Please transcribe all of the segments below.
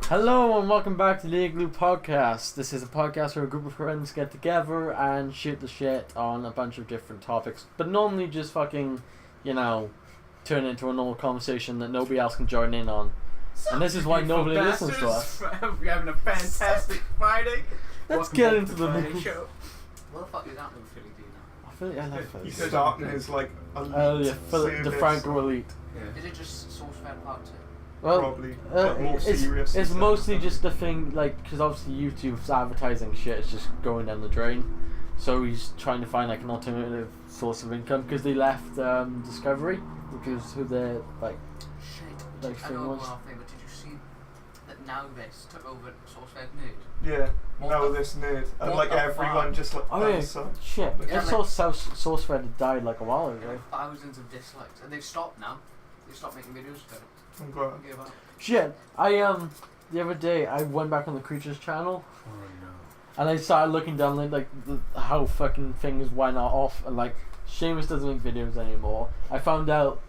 Hello and welcome back to the Igloo podcast. This is a podcast where a group of friends get together and shoot the shit on a bunch of different topics, but normally just fucking, turn into a normal conversation that nobody else can join in on. And this is why nobody listens to us. We're having a fantastic Friday. Let's get into the Friday movie. show. What the fuck is that movie Philly do now? I feel like I like You this. said- Starting is like Yeah, the Franco Elite. Yeah. Is it just Source Fed Part 2? Well, probably, but more it's serious. it's mostly just the thing, because obviously YouTube's advertising shit is just going down the drain. So he's trying to find an alternative source of income because they left Discovery, which is who their Shit. Like I thing know was. one off thing, but did you see that now this took over Source Fed Nude? Yeah, What now the- this nerd, and what like the everyone fuck? just like Oh yeah, does so. shit. Yeah, I saw SourceFed had died like a while ago. Thousands of dislikes, and they've stopped now. They've stopped making videos for it. I'm glad. Give up. Shit, the other day I went back on the Creatures channel Oh no. and I started looking down how fucking things went off, and Seamus doesn't make videos anymore. I found out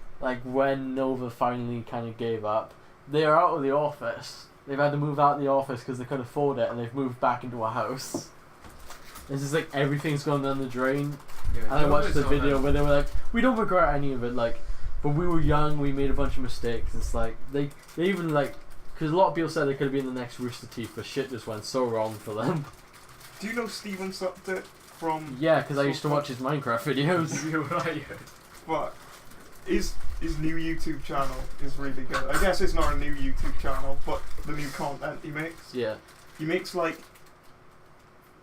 when Nova finally kind of gave up, they are out of the office. They've had to move out of the office because they couldn't afford it, and they've moved back into a house. It's just everything's gone down the drain. And I watched the video where they were like, we don't regret any of it, but we were young, we made a bunch of mistakes. It's they even because a lot of people said they could have been the next Rooster Teeth, but shit just went so wrong for them. Do you know Steven sucked it from? Yeah, because I used to watch his Minecraft videos. You're right. But his new YouTube channel is really good. I guess it's not a new YouTube channel, but the new content he makes. Yeah. He makes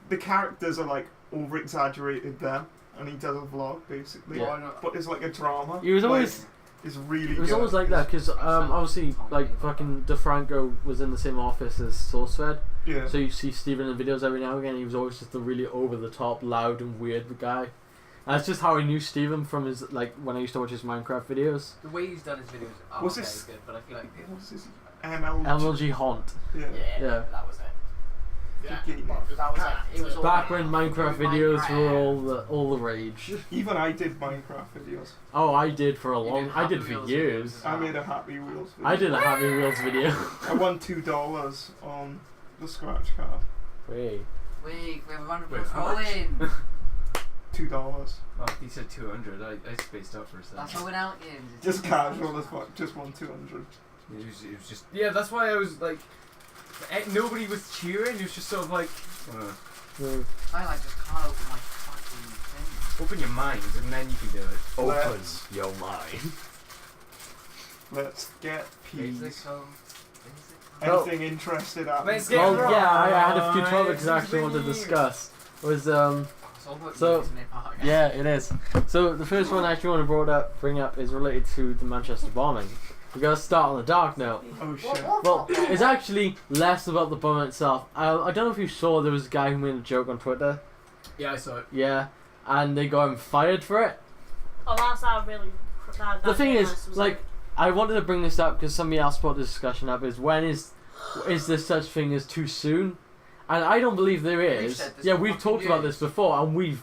the characters are over exaggerated then, and he does a vlog basically. Yeah. Why not? But it's like a drama. He was always It's really. it was good. always like that because obviously fucking DeFranco was in the same office as SourceFed, Yeah. so you see Steven in the videos every now and again. He was always just a really over the top, loud and weird guy. And that's just how I knew Steven from his when I used to watch his Minecraft videos. The way he's done his videos are Was very this- good, but I feel like What's his ML? MLG Haunt. Yeah. Yeah. that was it. Yeah. That was it was all Back when it Minecraft was videos were Minecraft. all the rage. Even I did Minecraft videos. Oh, I did for a You long. did I did Happy for Wheels years. videos as I well. made a Happy Wheels video. I did a Happy Wheels video. I won $2 on the scratch card. Wait. Wait, we have a round of Wait, applause how much? rolling. $2. Oh, he said 200. I spaced out for a second. That's how we're out games. Just casual as fuck. Just won 200. It was just. Yeah, that's why I was nobody was cheering. It was just sort of I just can't open my fucking thing. open your mind and then you can do it. Let's- your mind. Let's get Is peas. it so? Oh. Anything interested at Let's me? get Well, yeah, I had a few right. topics I actually wanted to discuss. Was It's all about So, you, isn't it, Parker? Yeah, it is. So the first one I actually want to bring up is related to the Manchester bombing. We gotta start on the dark note. Oh shit. Well, it's actually less about the bombing itself. I don't know if you saw there was a guy who made a joke on Twitter. Yeah, I saw it. Yeah, and they got him fired for it. Oh, that's not really. The thing is, I wanted to bring this up because somebody else brought this discussion up. Is there such thing as too soon? And I don't believe there We've is. said this Yeah, for we've fucking talked about years. this before, and we're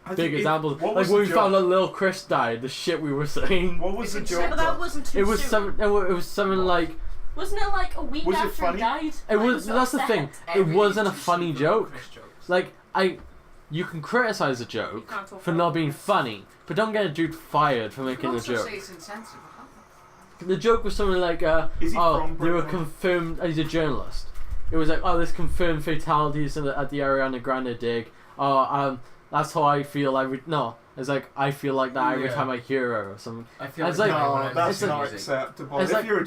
I big think examples. what Like was when the we found joke? out little Chris died, the shit we were saying. What was the It's joke? Yeah, but that though? wasn't too It was soon. it was something like Wasn't it like a week Was it after funny? he died? it Like, was. That's the upset? thing. It Everything's wasn't a too funny soon for joke. Chris jokes. Like you can criticize a You joke can't talk for about not it. being funny, but don't get a dude fired for You making can a also joke. say it's insensitive. The joke was something like, Is he oh, from they were Britain? confirmed. He's a journalist. It was like, oh, there's confirmed fatalities at the Ariana Grande dig. Oh, that's how I feel no. It's like I feel like that every Yeah. time I hear her or something. I feel It's like like- No, everyone that's it's like- not music. acceptable. It's If like- you're a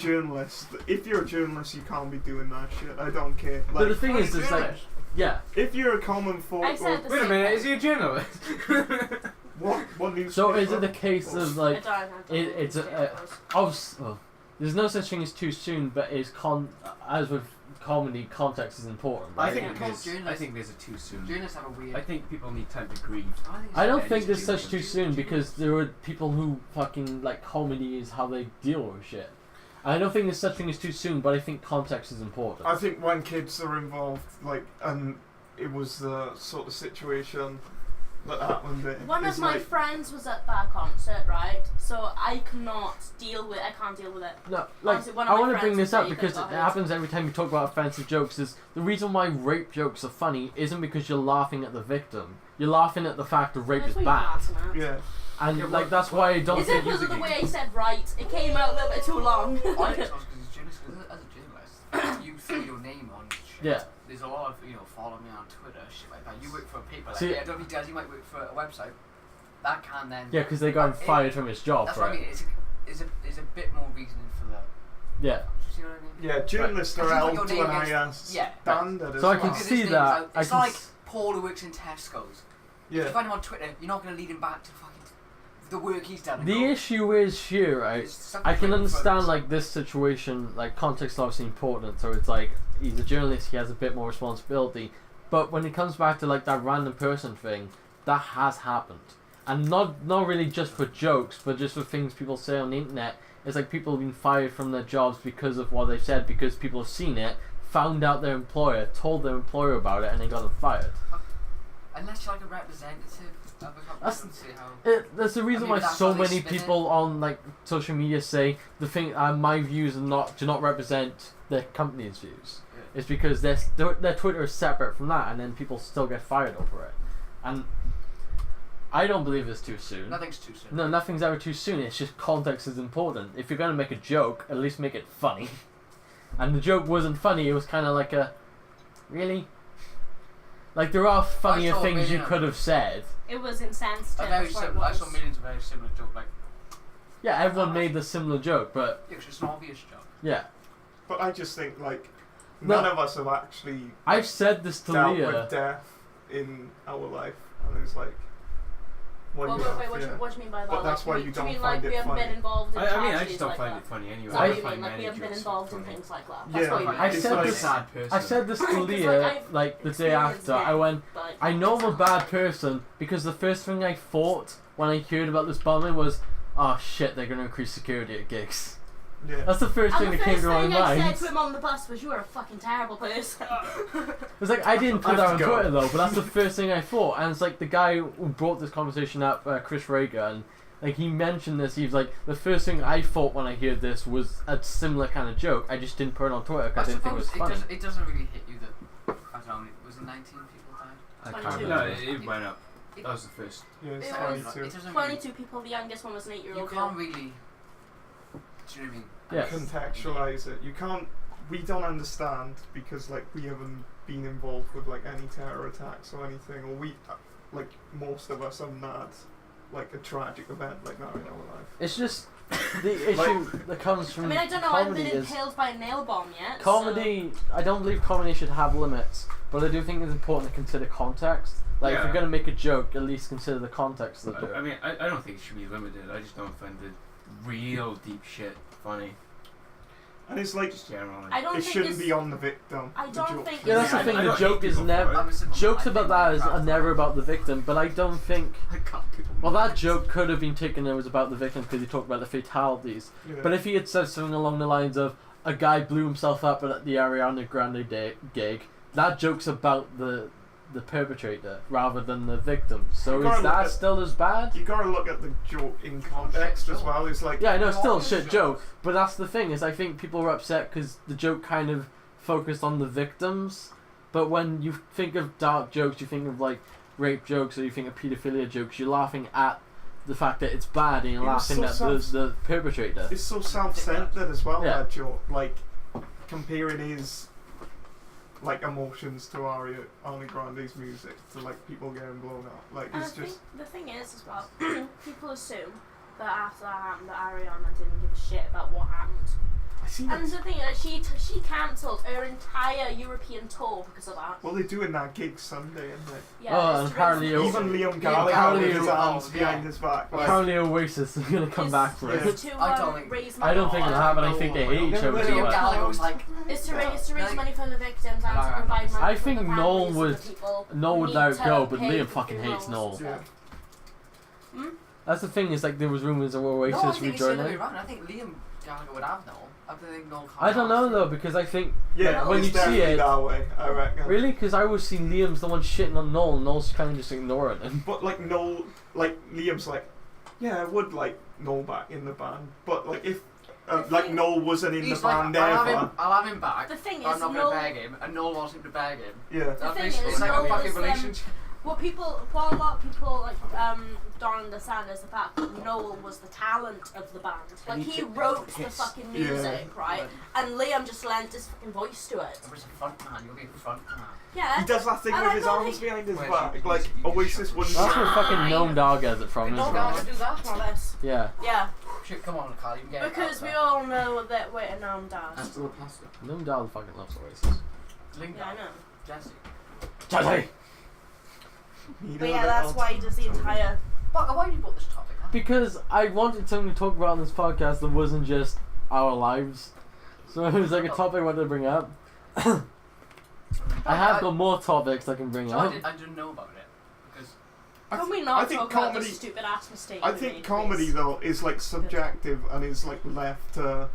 journalist, you can't be doing that shit. I don't care. But the Like, thing is, it's like, yeah. if you're a common folk, I said the Wait a same minute, thing. is he a journalist? what news? So is it the case of I like, don't it's there's no such thing as too soon, but as with comedy, context is important. I Right? think Yeah. there's a too soon. Journalists have a weird. I think people need time to grieve. I don't Yeah, think there's it's such too soon because there are people who fucking like comedy is how they deal with shit. I don't think there's such thing as too soon, but I think context is important. I think when kids are involved, and it was the sort of situation that happened there. One of It's my like, friends was at that concert, right? So I can't deal with it. No, like, Honestly, one of I my want to bring friends this was up really because good it about it. happens every time you talk about offensive jokes. Is the reason why rape jokes are funny isn't because you're laughing at the victim. You're laughing at the fact that rape That's is what you're bad. laughing at. yeah. And Yeah, like what- that's why I don't Is it think because of the way I said right? It came out a little bit too long. I think it's because as a journalist, you throw your name on shit. Yeah. There's a lot of, follow me on Twitter, shit like that. You work for a paper, like, See- yeah, I don't know if he does, you might work for a website. That can then... Yeah, because they got him fired from his job, That's right? what I mean, it's a bit more reasoning for the... Yeah. Do you see what I mean? Yeah, journalists Right. are 'Cause you held put to your an name higher against- yeah. standard as So I well. can Because his see name's that. out- I It's can not like s- Paul who works in Tesco's. If Yeah. you find him on Twitter, you're not going to lead him back to fucking the work he's done. and The go, issue is here, right? "It's stuff I you're can doing for understand us." like this situation, like context is obviously important, so it's like he's a journalist, he has a bit more responsibility. But when it comes back to like that random person thing, that has happened. And not really just for jokes, but just for things people say on the internet. It's like people have been fired from their jobs because of what they've said, because people have seen it, found out their employer, told their employer about it, and they got them fired. Unless you're like a representative of a company, That's- and see how... That's the reason I mean, why that's so how they many spin it. people on like social media say the thing. My views do not represent their company's views. Yeah. It's because their Twitter is separate from that, and then people still get fired over it. And I don't believe it's too soon. Nothing's too soon. No, nothing's ever too soon. It's just context is important. If you're gonna make a joke, at least make it funny. And the joke wasn't funny. It was kind of like a, really. Like there are funnier saw a things you million- could have said. It was insensitive. A very That's what it similar, I was. saw millions of very similar jokes, like, Yeah, everyone made the similar joke, but yeah, it's just an obvious joke. yeah. But I just think, like, No. none of us have actually I've said this to dealt Leah. with death in our life. And it's like, well, Wait, you have, what do you mean by that? But that's like, why you do you don't mean find like it we haven't funny. been involved in I mean, I tragedies just don't like find that? it funny anyway. Is that what I you mean? find Like we many haven't been jokes involved in funny. things like that. Yeah, That's what you mean. I it's said like- I'm a this. sad person. I said this to 'Cause, Leah I've like the day experienced after. I it, went. but I know I'm a bad person because the first thing I thought when I heard about this bombing was, oh shit, they're gonna increase security at gigs. yeah. That's the first thing And the that came first to my thing I said mind. to him on the bus was, "You are a fucking terrible person." It's like I didn't put I that have on to go. Twitter though, but that's the first thing I thought. And it's like the guy who brought this conversation up, Chris Rager, and like he mentioned this. He was like, the first thing I thought when I heard this was a similar kind of joke. I just didn't put it on Twitter because I didn't think it was funny. It doesn't really hit you that, I don't know, was it 19 people died? I 22. can't No, remember. it went up. That was the first. Yeah, it's It It was 22. doesn't 22 people. The youngest one was an really, 8-year-old you girl. can't really, do you know what I mean? Yeah. Contextualize it. You can't. We don't understand because like we haven't been involved with like any terror attacks or anything, or we like most of us haven't had like a tragic event like that in our life. It's just the issue that comes I from mean, I don't know. I haven't comedy been is impaled by a nail bomb yet. comedy. I don't believe comedy should have limits, but I do think it's important to consider context. Like if Yeah. you're gonna make a joke, at least consider the context of the joke. I mean, I don't think it should be limited. I just don't find the real deep shit funny. And it's like Just generally. I don't it think shouldn't it's, be on the victim. I the don't joke think should Yeah, be that's the I- on- thing. I The don't joke hate is people for never. it. I'm a simple- Jokes I about think that is that's are never about the victim, but I don't think. I can't people. Well, that joke could have been taken. It was about the victim because he talked about the fatalities. Yeah. But if he had said something along the lines of a guy blew himself up at the Ariana Grande gig, that joke's about the perpetrator rather than the victim. So You gotta is look that at- still as bad? you gotta look at the joke in context as well. It's like Yeah, I know, it's still a Obvious shit joke. jokes. But that's the thing is, I think people are upset because the joke kind of focused on the victims. But when you think of dark jokes, you think of like rape jokes or you think of paedophilia jokes. You're laughing at the fact that it's bad and you're It was laughing so at the perpetrator. it's so self-centered as well. Yeah. That joke, like comparing his like emotions to Ariana Grande's music to like people getting blown up. Like And I it's think just the thing is as well, people assume that after that happened, that Ariana didn't give a shit about what happened. I see. And the thing is, she cancelled her entire European tour because of that. Well, they're doing that gig Sunday, isn't they? Yeah, Oh, it's and to apparently raise- Even Liam Liam Gallagher Gallagher with his is arms yeah. behind his back. Like, Apparently Oasis is going to come It's- back for it. It's to I don't think- raise I money. don't think it'll happen. I think they hate each other. Liam too Gallagher much. was like, It's to raise Like- money for the victims and to Alright, provide money I for think the Noel families of would- the people Noel who would need let it to go, but pay Liam for fucking hates funerals Noel. and stuff. Hmm? That's the thing is like there was rumours of no, I Oasis think it's the other way rejoining. around. I think Liam Gallagher would have Noel. I think Noel can't I don't know answer. though, because I think Yeah, like, when it's you see definitely it, that way, I reckon. really, because I always see Liam's the one shitting on Noel, and Noel's kind of just ignoring him. But like Noel, like Liam's like, yeah, I would like Noel back in the band. But like if like Noel wasn't in He's the like, band I'll have him back. The thing but I'm is, not Noel- gonna beg him, and Noel wants him to beg him. yeah. The thing It's is, like a Noel fucking is, relationship. what a lot of people like don't understand is the fact that Noel was the talent of the band. Like he wrote the fucking music, right? And Liam just lent his fucking voice to it. It was a front man. You'll be a front man. Yeah. He does that thing And with I his don't arms think- behind his Where back, you- like you Oasis shut wouldn't. That's the where fucking Fine. Gnome Dog gets it from, No, isn't no, it? do that. More or less. Yeah. Yeah. Shit, come on, Carl, you can get it. Because out we there. all know that we're a gnome dad. That's still a pasta. Gnome Dog fucking loves Oasis. Link Yeah, I that. know. Jesse. Jesse! But yeah, that's why he does the entire. Why have you got this topic? Huh? Because I wanted something to talk about on this podcast that wasn't just our lives. So it was like a topic I wanted to bring up. I have got more topics I can bring So up. I didn't know about it. Because Can we I not think talk about the comedy- stupid ass mistake? I we think made, comedy please? though is like subjective and is like left to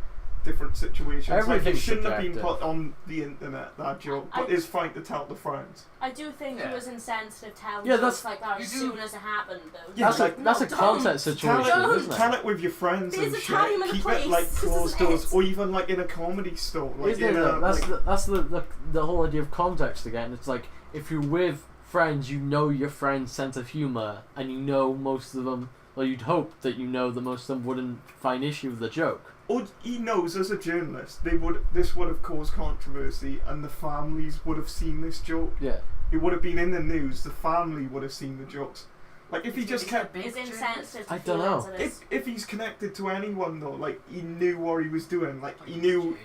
different situations. Like it Everything's shouldn't have been subjective. put on the internet, that joke, but it's fine to tell the friends. I do think Yeah. it was insensitive telling Yeah, jokes that's- like that you as do- soon as it happened, though. Yeah, That's like, a that's a no, content don't. Tell situation, Don't. isn't Tell it? it with your friends There's and a shit. time and a Keep place. it like This closed isn't doors, it. or even like in a comedy store. Like Isn't in it? a, That's like, the whole idea of context again. It's like if you're with friends, you know your friend's sense of humor, and you know most of them. Well, you'd hope that you know that most of them wouldn't find issue with the joke. or he knows as a journalist, this would have caused controversy, and the families would have seen this joke. Yeah. It would have been in the news. The family would have seen the jokes. Like if he just kept. It's insensitive to I don't feelings know. of this. If he's connected to anyone though, like he knew what he was doing. Like he knew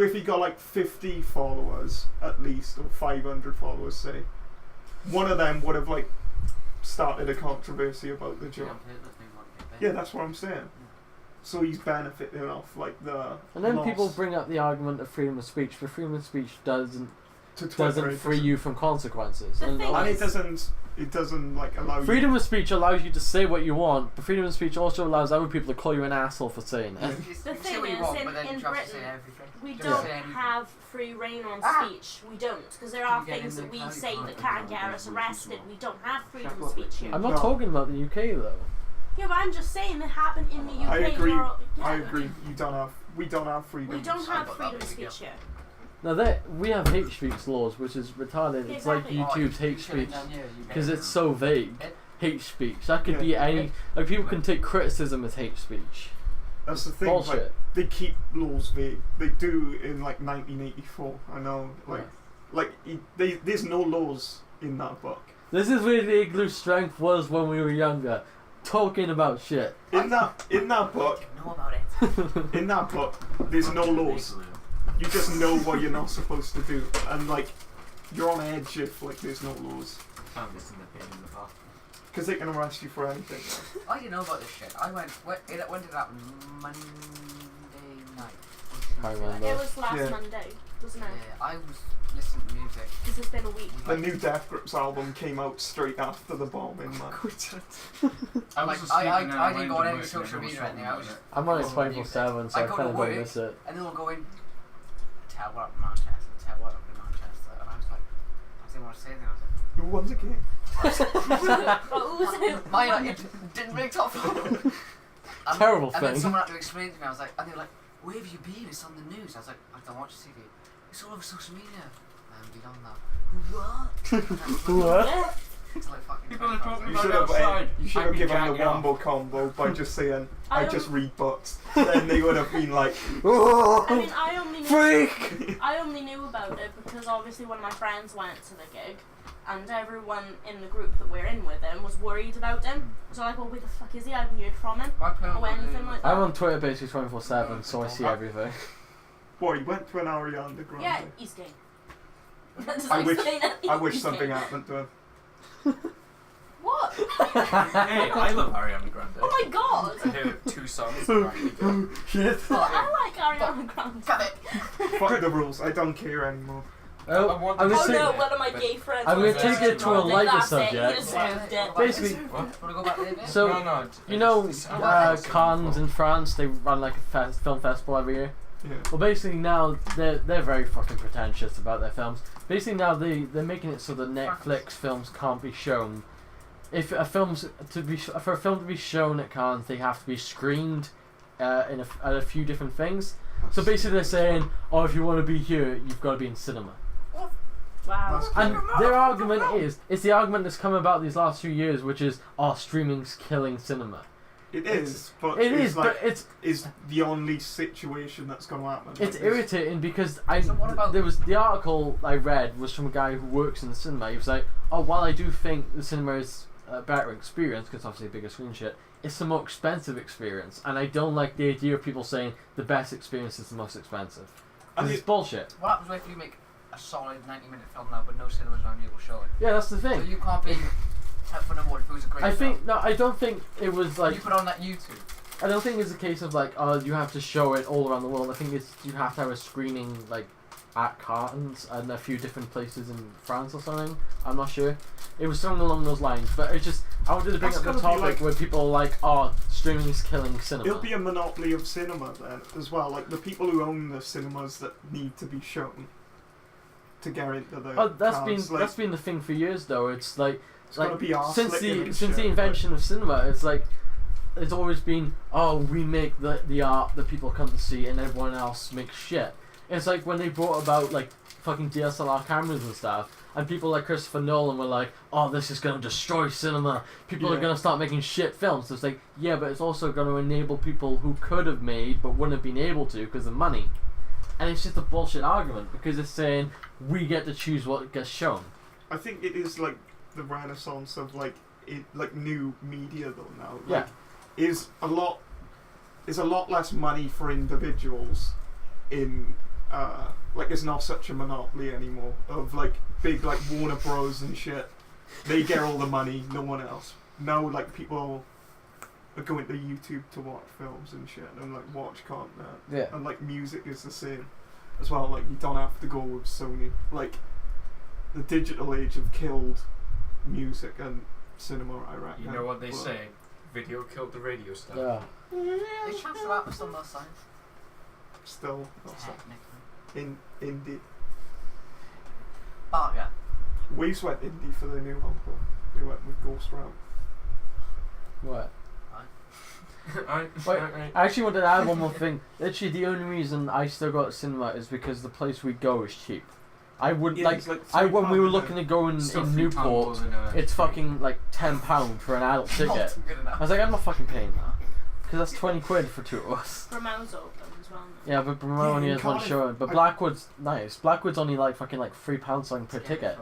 if he got like 50 followers at least, or 500 followers, say, one of them would have like started a controversy about the joke. Yeah, that's what I'm saying. So he's benefiting off like the. And then loss people bring up the argument of freedom of speech, but freedom of speech doesn't to Twitter, free you from consequences. The And thing and is- it doesn't like allow freedom of speech allows you to say what you want, but freedom of speech also allows other people to call you an asshole for saying it. Yeah. The thing is, in Britain, we Just don't say anything. have free reign on Ah. speech. We don't, because there are You get things in that the we county say court that and can all get this us and arrested. all. We don't have freedom Shut of up, speech bitch. here. I'm not No. talking about the UK though. Yeah, but I'm just saying it happened in the UK. I agree. Or, yeah, I agree. We don't have freedom. We don't have I've got freedom that of big speech here. Now we have hate speech laws, which is retarded. It's like Exactly. YouTube's hate speech because it's so vague. Hate speech that could be Yeah. any. Like people can take criticism as hate speech. That's the thing. Bullshit. Like they keep laws vague. They do in like 1984. I know. There's no laws in that book. This is where the Igloo strength was when we were younger, talking about shit. In that book, Know about it. in that book, there's no laws. You just know what you're not supposed to do, and like you're on edge if like there's no laws, Found this in the bin in the past. because they can arrest you for anything. I didn't know about this shit. When did it happen? Monday night. I remember. It was last Yeah. Monday, wasn't it? Yeah, I was listening to music. Because it's been a week. The new Death Grips album came out straight after the bombing, man. I Like, was I asleep and didn't went go to on any work and social everyone media was or anything, talking I was about it. I'm on it Oh, 24/7, so I I go kind to of work, don't miss it. and then we'll go in. Tell what up in Manchester. Tell what up in Manchester. And I was like, I didn't want to say anything. I was like, Who won the game? But who's it? mine, it didn't make top four. Terrible And then thing. someone had to explain to me. I was like, and they were like, where have you been? It's on the news. I was like, I don't watch TV. It's all over social media. And beyond that, what? What? Yeah. It's like fucking. People are 25 talking You about should it have, outside. you should I'd have be given the jacking off. wombo combo by just saying, I I don't- just read books. Then they would have been like, I mean, I only knew. Freak! I only knew about it because obviously one of my friends went to the gig, and everyone in the group that we're in with him was worried about him. So like, well, where the fuck is he? I haven't heard from him or anything like that. I'm on Twitter basically 24/7, so I see everything. boy, he went to an Ariana Grande. Yeah, he's gay. That doesn't I wish- explain anything. I wish He's something gay. happened to him. What? Hey, I love Ariana Grande. Oh my god! I hear 2 songs. Right, Shit. I like Ariana Grande. Got it. Fuck the rules. I don't care anymore. Oh, I want I'm to gonna Oh say- no, one of my gay friends. I'm gonna was take it to a wrong. lighter That's it, subject. He deserved it. Basically, Wanna go back there, So, no, you know, Cannes in France, they run like a film festival every year. Yeah. Well, basically now they're very fucking pretentious about their films. Basically now they're making it so that Netflix films can't be shown. If a film's for a film to be shown at Cannes, they have to be screened at a few different things. So basically they're saying, oh, if you want to be here, you've got to be in cinema. Wow. That's And cool. their argument it's the argument that's come about these last few years, which is, oh, streaming's killing cinema. It is, but It it's is, like, but it's is the only situation that's going to happen. it's Like, irritating because So what about- there was the article I read was from a guy who works in the cinema. He was like, oh, while I do think the cinema is a better experience because obviously a bigger screen shit, it's a more expensive experience, and I don't like the idea of people saying the best experience is the most expensive. And Because it's bullshit. What happens if you make a solid 90-minute film now, but no cinemas around you will show it? Yeah, that's the So thing. you can't be up for an award if it was a great I film. think no, I don't think it was like. You put on that YouTube. I don't think it's a case of like, oh, you have to show it all around the world. I think it's you have to have a screening like at Cartons and a few different places in France or something. I'm not sure. It was something along those lines, but it's just I wanted to bring That's up the gotta be topic like- where people are like, oh, streaming is killing cinema. It'll be a monopoly of cinema then as well. Like the people who own the cinemas that need to be shown to get into the. Oh, that's cards, been that's been the thing for years though. It's like it's gotta be arse since licking the and since the shit, invention of cinema, it's like it's always been, oh, we make the art that people come to see, and everyone else makes shit. It's like when they brought about like fucking DSLR cameras and stuff, and people like Christopher Nolan were like, oh, this is gonna destroy cinema. People are Yeah. gonna start making shit films. So it's like, yeah, but it's also gonna enable people who could have made but wouldn't have been able to because of money. And it's just a bullshit argument because it's saying we get to choose what gets shown. I think it is like the renaissance of like new media though now. Like, is a lot less money for individuals in like it's not such a monopoly anymore of like big like Warner Bros and shit. They get all the money, no one else. Now like people are going to YouTube to watch films and shit and like watch content. Yeah. And like music is the same as well. Like you don't have to go with Sony. Like the digital age have killed music and cinema, I reckon. You know what they But say? Video killed the radio star. Yeah. There's chance of that, but still not science. Still, not so. Technically. Indie. But yeah. Waves went indie for their new album. They went with Ghost Round. What? Right. I actually wanted to add one more thing. Literally, the only reason I still go to cinema is because the place we go is cheap. I would Yeah, like. it's like When we were £3 looking to go in Still Newport, £3 more than, it's fucking like £10 for an adult ticket. Not good I enough. was like, I'm not fucking paying that because that's 20 quid for two of us. Bromo's open as well. Yeah, but Bromell only in has one Cardiff, showing. But I- Blackwood's nice. Blackwood's only like fucking like £3 something per ticket.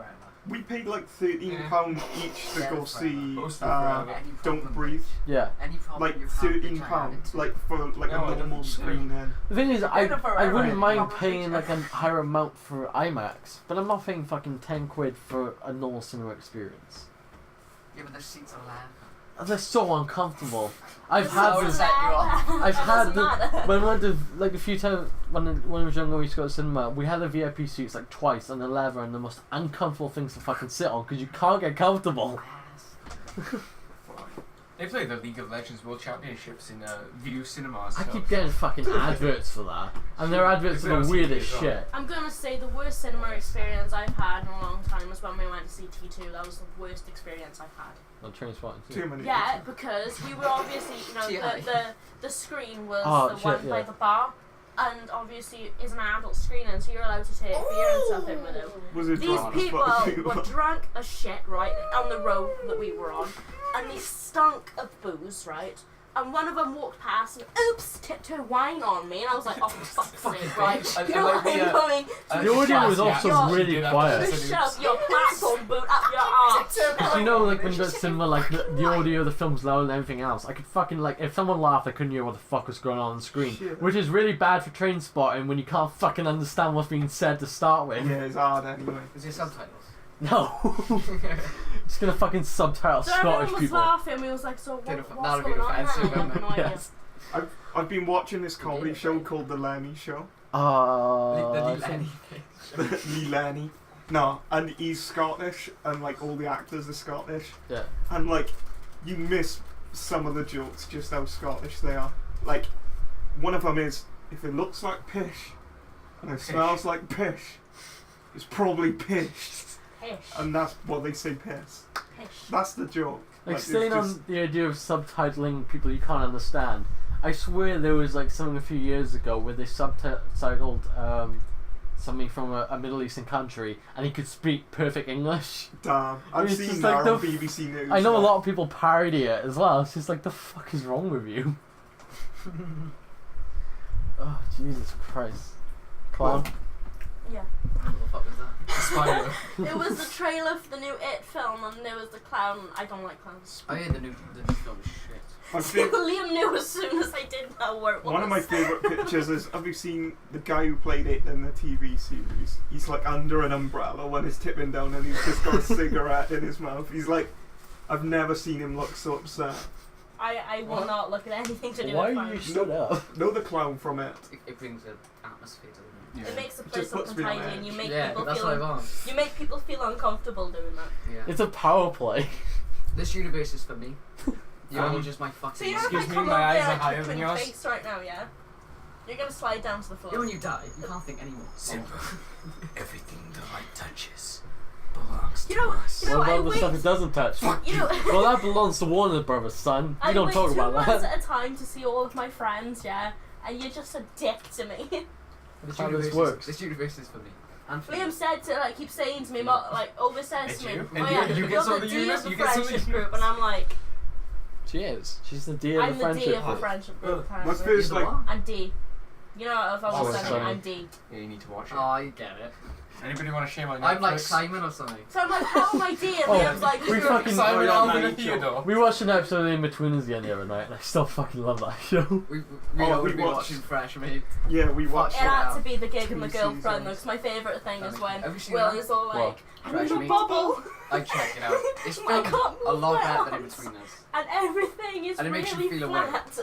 We paid like £13 each to go see Most of them. Don't Breathe. Yeah. Any problem Like you have, which I £13, haven't. like for like No, I a don't normal think so. screening. The thing is, I forever, wouldn't right? mind Probably paying like a check. higher amount for IMAX, but I'm not paying fucking 10 quid for a normal cinema experience. Yeah, but the seats are loud. They're so uncomfortable. I've It's had so this. sad. set you off. I've That had doesn't the matter. when I went to like a few times when I was younger. We used to go to cinema. We had the VIP seats like twice, and the leather and the most uncomfortable things to fucking sit on because you can't get comfortable. They play the League of Legends World Championships in video cinemas. I so- keep getting fucking adverts for that, and their adverts are the weirdest shit. I'm gonna say the worst cinema experience I've had in a long time was when we went to see T2. That was the worst experience I've had. On Trainspotting Too many. Yeah, because we were obviously, TI. the screen was Oh, the shit, one by yeah. the bar, and obviously it's an adult screening, so you're allowed to take beer and stuff in with it. Was it These drama? people were drunk as shit, right, on the road that we were on, and they stunk of booze, right? And one of them walked past and oops, tipped her wine on me, and I was like, oh for fuck's sake, right? I You know like what the, I'm going The audio was also Yeah. really quiet. to shove your platform boot up your arse. Cause you know, like when you go to cinema, like the audio, the film's loud and everything else. I could fucking like if someone laughed, I couldn't hear what the fuck was going on the screen, Shit. which is really bad for train spotting when you can't fucking understand what's being said to start with. Yeah, it's hard anyway. Is there subtitles? No, just gonna fucking subtitle So everyone Scottish was people. laughing, we was like, so That'll what's be going on? offensive, I have won't no idea. Yes. I've been watching this comedy show called The Lemmy Show. Uh, The I think- Lee Lenny. No, and he's Scottish, and like all the actors are Scottish. Yeah. And like, you miss some of the jokes, just how Scottish they are. Like, one of them is, if it looks like pish, and it smells like pish, it's probably pish. Pish. And that's what they say, piss. Pish. That's the joke. Like it's staying just- on the idea of subtitling people you can't understand. I swear there was like something a few years ago where they subtitled something from a Middle Eastern country and he could speak perfect English. Damn. I've It's seen just that like on the BBC News. I know a like- lot of people parody it as well. It's just like, the fuck is wrong with you? Oh, Jesus Christ. Clown. Yeah. What the fuck was that? Spider. It was the trailer for the new It film, and there was the clown. I don't like clowns. Oh yeah, the new film is shit. My fav- Liam knew as soon as I did know where it was. One of my favourite pictures is, have you seen the guy who played it in the TV series? He's like under an umbrella when he's tipping down and he's just got a cigarette in his mouth. He's like, I've never seen him look so upset. I will not look at anything to do Why with are you clowns. stood up? Know the clown from it? It brings an atmosphere to the room. It makes the It place just look puts me on untidy, and you edge. make Yeah, people that's feel what I want. you make people feel uncomfortable doing that. Yeah. It's a power play. This universe is for me. You're only just my fucking. So you know if Excuse I me, come my over eyes there are and higher kick you than in the yours. face right now, yeah? You're gonna slide down to the floor. Yeah, when you die, you can't think anymore. Simple. Everything the light touches belongs to You know, us. you know, What I about the wait. stuff it doesn't touch? You know, Well, that belongs to Warner Brothers, son. I You don't wait talk 2 about months that. at a time to see all of my friends, yeah? And you're just a dick to me. This How this universe, works. this universe is for me. And for Liam you. said to, like, keep saying to me, like, always says It's to me, you. oh And yeah, you get you're some of the the D universe, of the you get some of the friendship group, universe. and I'm like, She is. She's the D of I'm the the D friendship of the group. friendship group, My apparently. first, You're the like, what? I'm D. You know, I've Oh, always it's said it, funny. I'm D. Yeah, you need to watch it. Oh, I get it. Anybody want to shame on I'm like Netflix? Simon or something. So I'm like, how am I D? And Oh, Liam's like, we you're fucking- Simon, Oh, yeah, Alvin, man, and you Theodore. We watched an episode of In-Betweeners again the other night, and I still fucking love that show. We Oh, would we be watched- watching Fresh Meat. Yeah, we watched It Yeah. had to be the gig and the 2 girlfriend, though, seasons. because my favourite thing is when Have you seen Will that? is all like, What? I Fresh need a meat. bubble, I check it out. It's I filmed can't a move lot my better than In arms. Between Us. and everything is And it makes you really feel away. flat.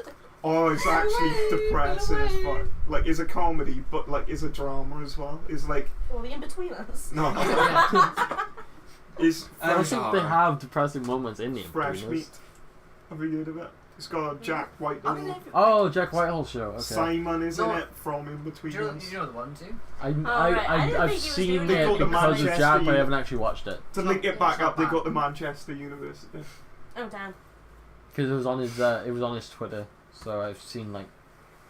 Oh, it's actually Away, depressing as away. fuck. Like, it's a comedy, but like, it's a drama as well. It's like, Well, the in-betweeners. no, Yeah. it's I And think they have depressing moments in the Fresh In-Betweeners. Meat. Have you heard of it? It's got Jack Whitehall. Oh, Jack Whitehall show. Okay. Simon is in No. it from In Do Between you know, Us. do you know the one too? I, right. I I, didn't I've think he was seen doing it it. They got the because of Manchester Jack, but I U- haven't actually watched it. To link it back not up, they bad. got the Manchester University. Oh, damn. Because it was on his Twitter, so I've seen like.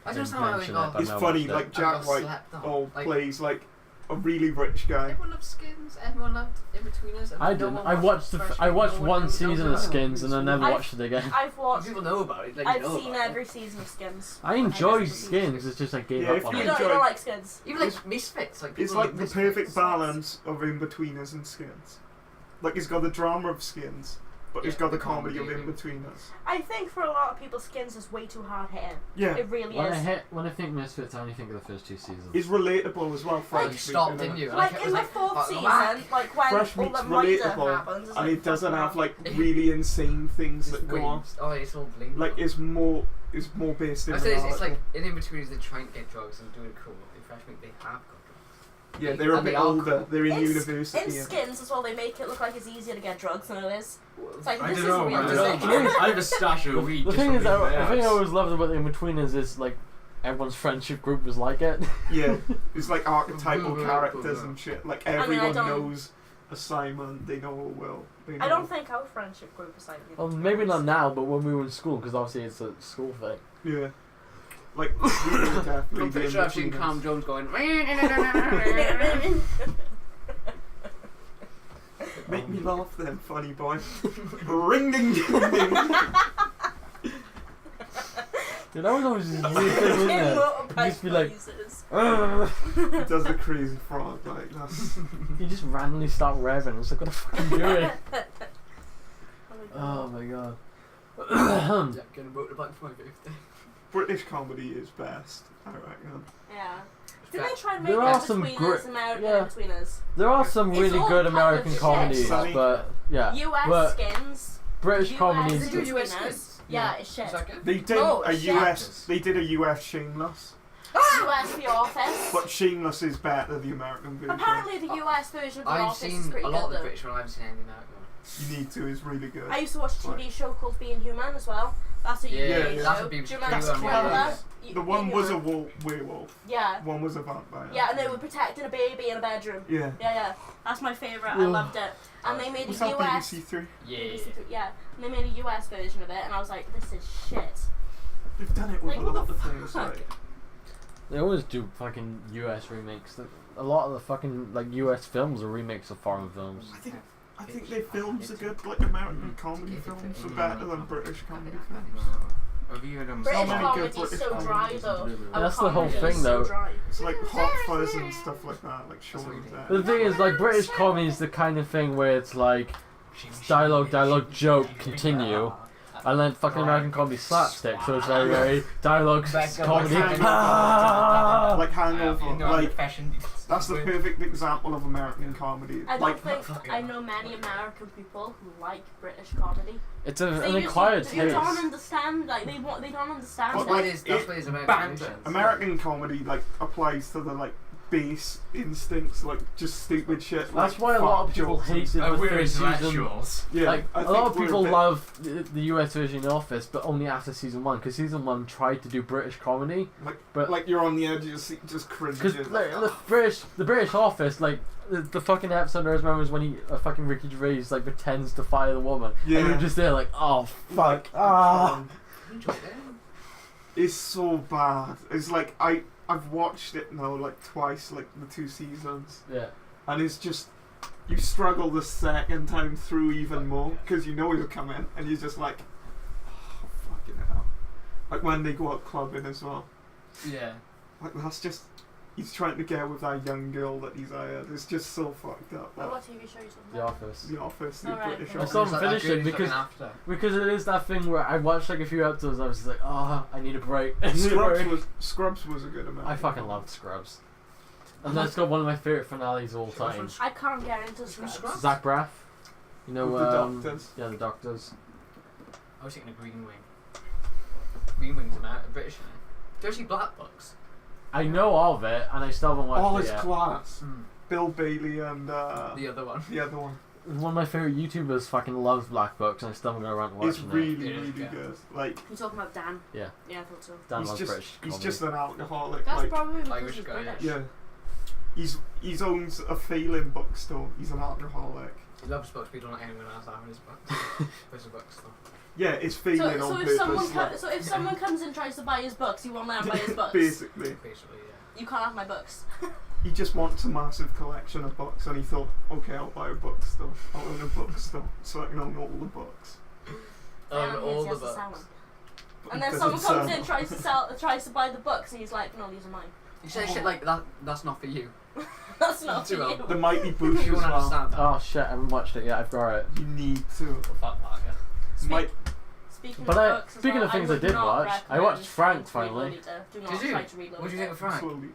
I him don't know how it mention got. but It's I've funny, never watched like it. I Jack got White slept on. oh, plays like a really rich guy. Everyone loved Skins. Everyone loved In Between Us. and I no didn't. one I watched Fresh I Meat, watched no one knows season about of it. Skins and I never I've- watched it again. I've watched. People know about it. Like, I've you know seen about every season of Skins. I enjoy never seen Skins. It's just I gave Yeah, up if on You you it. don't, you enjoy- don't like Skins. it. Even like Misfits. Like It's people like love the Misfits. perfect balance of In Betweeners and Skins. Like it's got the drama of Skins, but it's Yeah, got the the comedy of comedy. In Between Us. I think for a lot of people, Skins is way too hard hitting. Yeah, It really When is. I think Misfits, I only think of the first 2 seasons. it's relatable as well. Like, Fresh you Meat, stopped, innit? didn't you? Like it in was the like, fourth fuck, season, whack. like when Fresh all Meat's the murder relatable, happens, it's and like, it doesn't fucking have hell. like really insane things It's that go on. waves. Oh, it's all believable. Like it's more based in I say it's reality. like in between is they're trying to get drugs and doing cool. In Fresh Meat, they have got drugs. Yeah, they're a And they bit are older. cool. They're in In university. In yeah. Skins as well, they make it look like it's easier to get drugs than it is. It's like, I this don't is know, real. man. It's I have a stash of weed. The just thing from is, being the thing I there. always loved about the In-Betweeners is like everyone's friendship group was like it. Yeah, it's like archetypal Boo, characters boo. and shit. Like mean, I everyone don't- knows a Simon. They know a Will. They know I don't think our friendship group is like. Well, maybe not now, but when we were in school, because obviously it's a school thing. Yeah. Like we were definitely I'm pretty the sure I've seen In-Betweeners. Cam Jones going. Make me laugh then, funny boy. Ring ding ding ding. Dude, that was always this weird thing, wasn't it? You just be like, He does the crazy frog like that's. you just randomly start revving. It's like, what the fuck are you doing? Oh Oh my god. Yeah, getting a motorbike for my birthday. British comedy is best, I reckon. yeah. Did they try and make There are it some between great- us, American yeah. between us? There are some It's really all good kind of American shit. comedies, Sunny. but yeah. US but Skins. British US comedies. Did you do between US us. Skins? Yeah, it's shit. Is that good? They did Oh, a shit. US. They did a US Shameless. US The Office. But Shameless is better, the American version. Apparently the US version of The I've Office is seen pretty a lot of good the though. British one. I haven't seen any of the American one. You need to, it's really good. I used to watch a TV Right. show called Being Human as well. That's a UK Yeah, yeah. show. that's a Do BBC you remember That's that? class. You- The one Being was a Human. werewolf. Yeah. One was a vampire. Yeah, and they were protecting a baby in a bedroom. Yeah. Yeah. That's my favourite. I Ugh. loved it. And they made Was a that US. BBC Three? Yeah. Yeah. And they made a US version of it, and I was like, this is shit. They've done it with Like, a what lot the of things. fuck? Like, They always do fucking US remakes. A lot of the fucking like US films are remakes of foreign films. I think their films are good. Like American comedy films are better than British comedy films. Have you heard British many good comedy's British so dry comedies. though. That's Our the whole comedy thing, is so though. dry. It's like Hot Fuzz and stuff like that. Like Shaun of the But the Dead. thing is, like British comedy is the kind of thing where it's like dialogue, joke, continue, and then fucking American comedy slapstick. So it's very dialogue, comedy. Ah! Like Hangover. Like fashion. that's the perfect example of American comedy. I don't Like think I know many American people who like British comedy. It's They an just- acquired They don't taste. understand. Like they don't understand. But, it. like, That's what it is American Band. version. American comedy like applies to the like base instincts, like just stupid shit. That's like why a lot of fart people jokes and hated stuff. the we're third season. intellectuals. Yeah, Like I a lot of think we're people a bit- love the US version of The Office, but only after season 1, because season 1 tried to do British comedy. but- like you're on the edge of your seat, just cringing. Because like, the British Office, like the fucking episode I remember is when he fucking Ricky Gervais like pretends to fire the woman, Yeah. and you're just there like, oh fuck, Like, ah. Enjoyed it. It's so bad. It's like I've watched it now like twice, like the 2 seasons, Yeah. and it's just you struggle the second time through even more because you know he'll come in and you're just like, oh, fucking hell. Like when they go out clubbing as well. Yeah. Like that's just he's trying to get with that young girl that he's hired. It's just so fucked up. Oh, Like, what TV show are you talking The about? Office. The Office, the Alright, British cool. I still Office. haven't finished it because it is that thing where I watched like a few episodes and I was just like, oh, I need a break. I need a break. Scrubs was a good American. I fucking loved Scrubs. And that's got one of my favourite finales of all time. I can't get into Scrubs. Zach Braff. You know, With the Doctors. Yeah, the Doctors. I was thinking of Green Wing. Green Wing's American, British. Isn't it? Do you ever see Black Books? I know of it, and I still haven't watched Oh, it it's yet. class. Bill Bailey and The other one. the other one. One of my favourite YouTubers fucking loves Black Books, and I still haven't got around to It's watching really, It is really good. good. Like You talking about Dan? Yeah. Yeah, I thought so. Dan he's loves just British he's comedy. just an alcoholic. That's Like probably because Irish he's guy. British. yeah, he owns a failing bookstore. He's an alcoholic. He loves books, but he don't let anyone else have his books. His books, though. Yeah, it's failing So, on so purpose. if someone like, so if someone comes and tries to buy his books, you won't let him buy his books. basically, Basically, yeah. You can't have my books. he just wants a massive collection of books, and he thought, okay, I'll buy a bookstore. I'll own a bookstore, so I can own all the books. Own all the He has to sell books. them. And then Because someone it's, comes in, tries to buy the books, and he's like, "No, these are mine." You say shit like that. That's not for you. That's not for Too old. you. The Mighty Boosh You as won't well. understand that. Oh shit, I haven't watched it yet. I've got it. You need to. Well, fuck that, yeah. Might, Speaking But of books as speaking well, of things I would did not watch, I recommend watched Frank trying to read finally. Lolita. Do not Did you? try to read What did you think of Frank? slowly.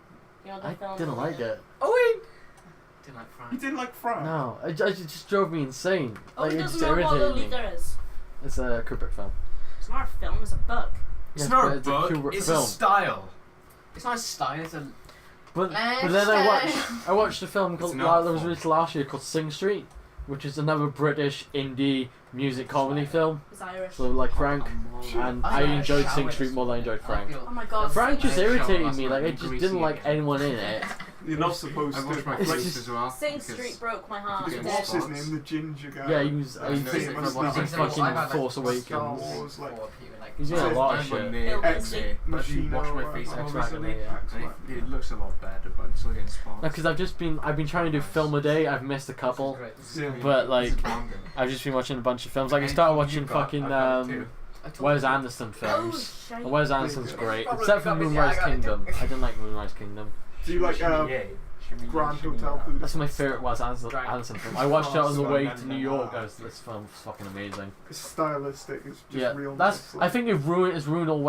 You know the I film didn't like Lolita? it. Oh, didn't like Frank. You didn't like Frank? No, it just drove me insane. Oh, Like he it doesn't just know what irritated me. Lolita is. It's a Kubrick film. It's not a film, it's a book. It's Yes, not but a it's a book, Kubrick it's film. a style. It's not a style. It's a. But then I watched a film It's called an that art was form. released last year called Sing Street, which is another British indie music comedy film. It's Irish. So like Frank, and I enjoyed Sing Street more than I enjoyed Frank. Oh my god. Frank just Sing- irritated me. Like I just didn't like anyone in it. You're not supposed I to. watched my It's face just- as well. Sing because Street broke my heart. Because It What's did. his name? The ginger guy. Yeah, he was famous in for fucking Force Star Awakens. Wars, like He's in a lot of I'm shit. on Bill the Cosby. but if you Machine watch my or face whatever. X X-Men, Factor, yeah. and it looks a lot better, but I'm still getting spawned. No, because I've been trying to do film a day. I've missed a couple, Yeah. but like I've just been watching a bunch of films. Like I started watching fucking Wes Anderson Oh, films. shit. And Wes Anderson's Yeah. great, Probably except for got me, Moonrise yeah, I got it. Kingdom. I didn't like Moonrise Kingdom. Do you like Grand Hotel Budapest? That's my favorite Wes Anderson film. I watched it on the way to New York. Oh, This film's fucking amazing. It's stylistic. It's just Yeah, real. that's. nice, I think it's ruined all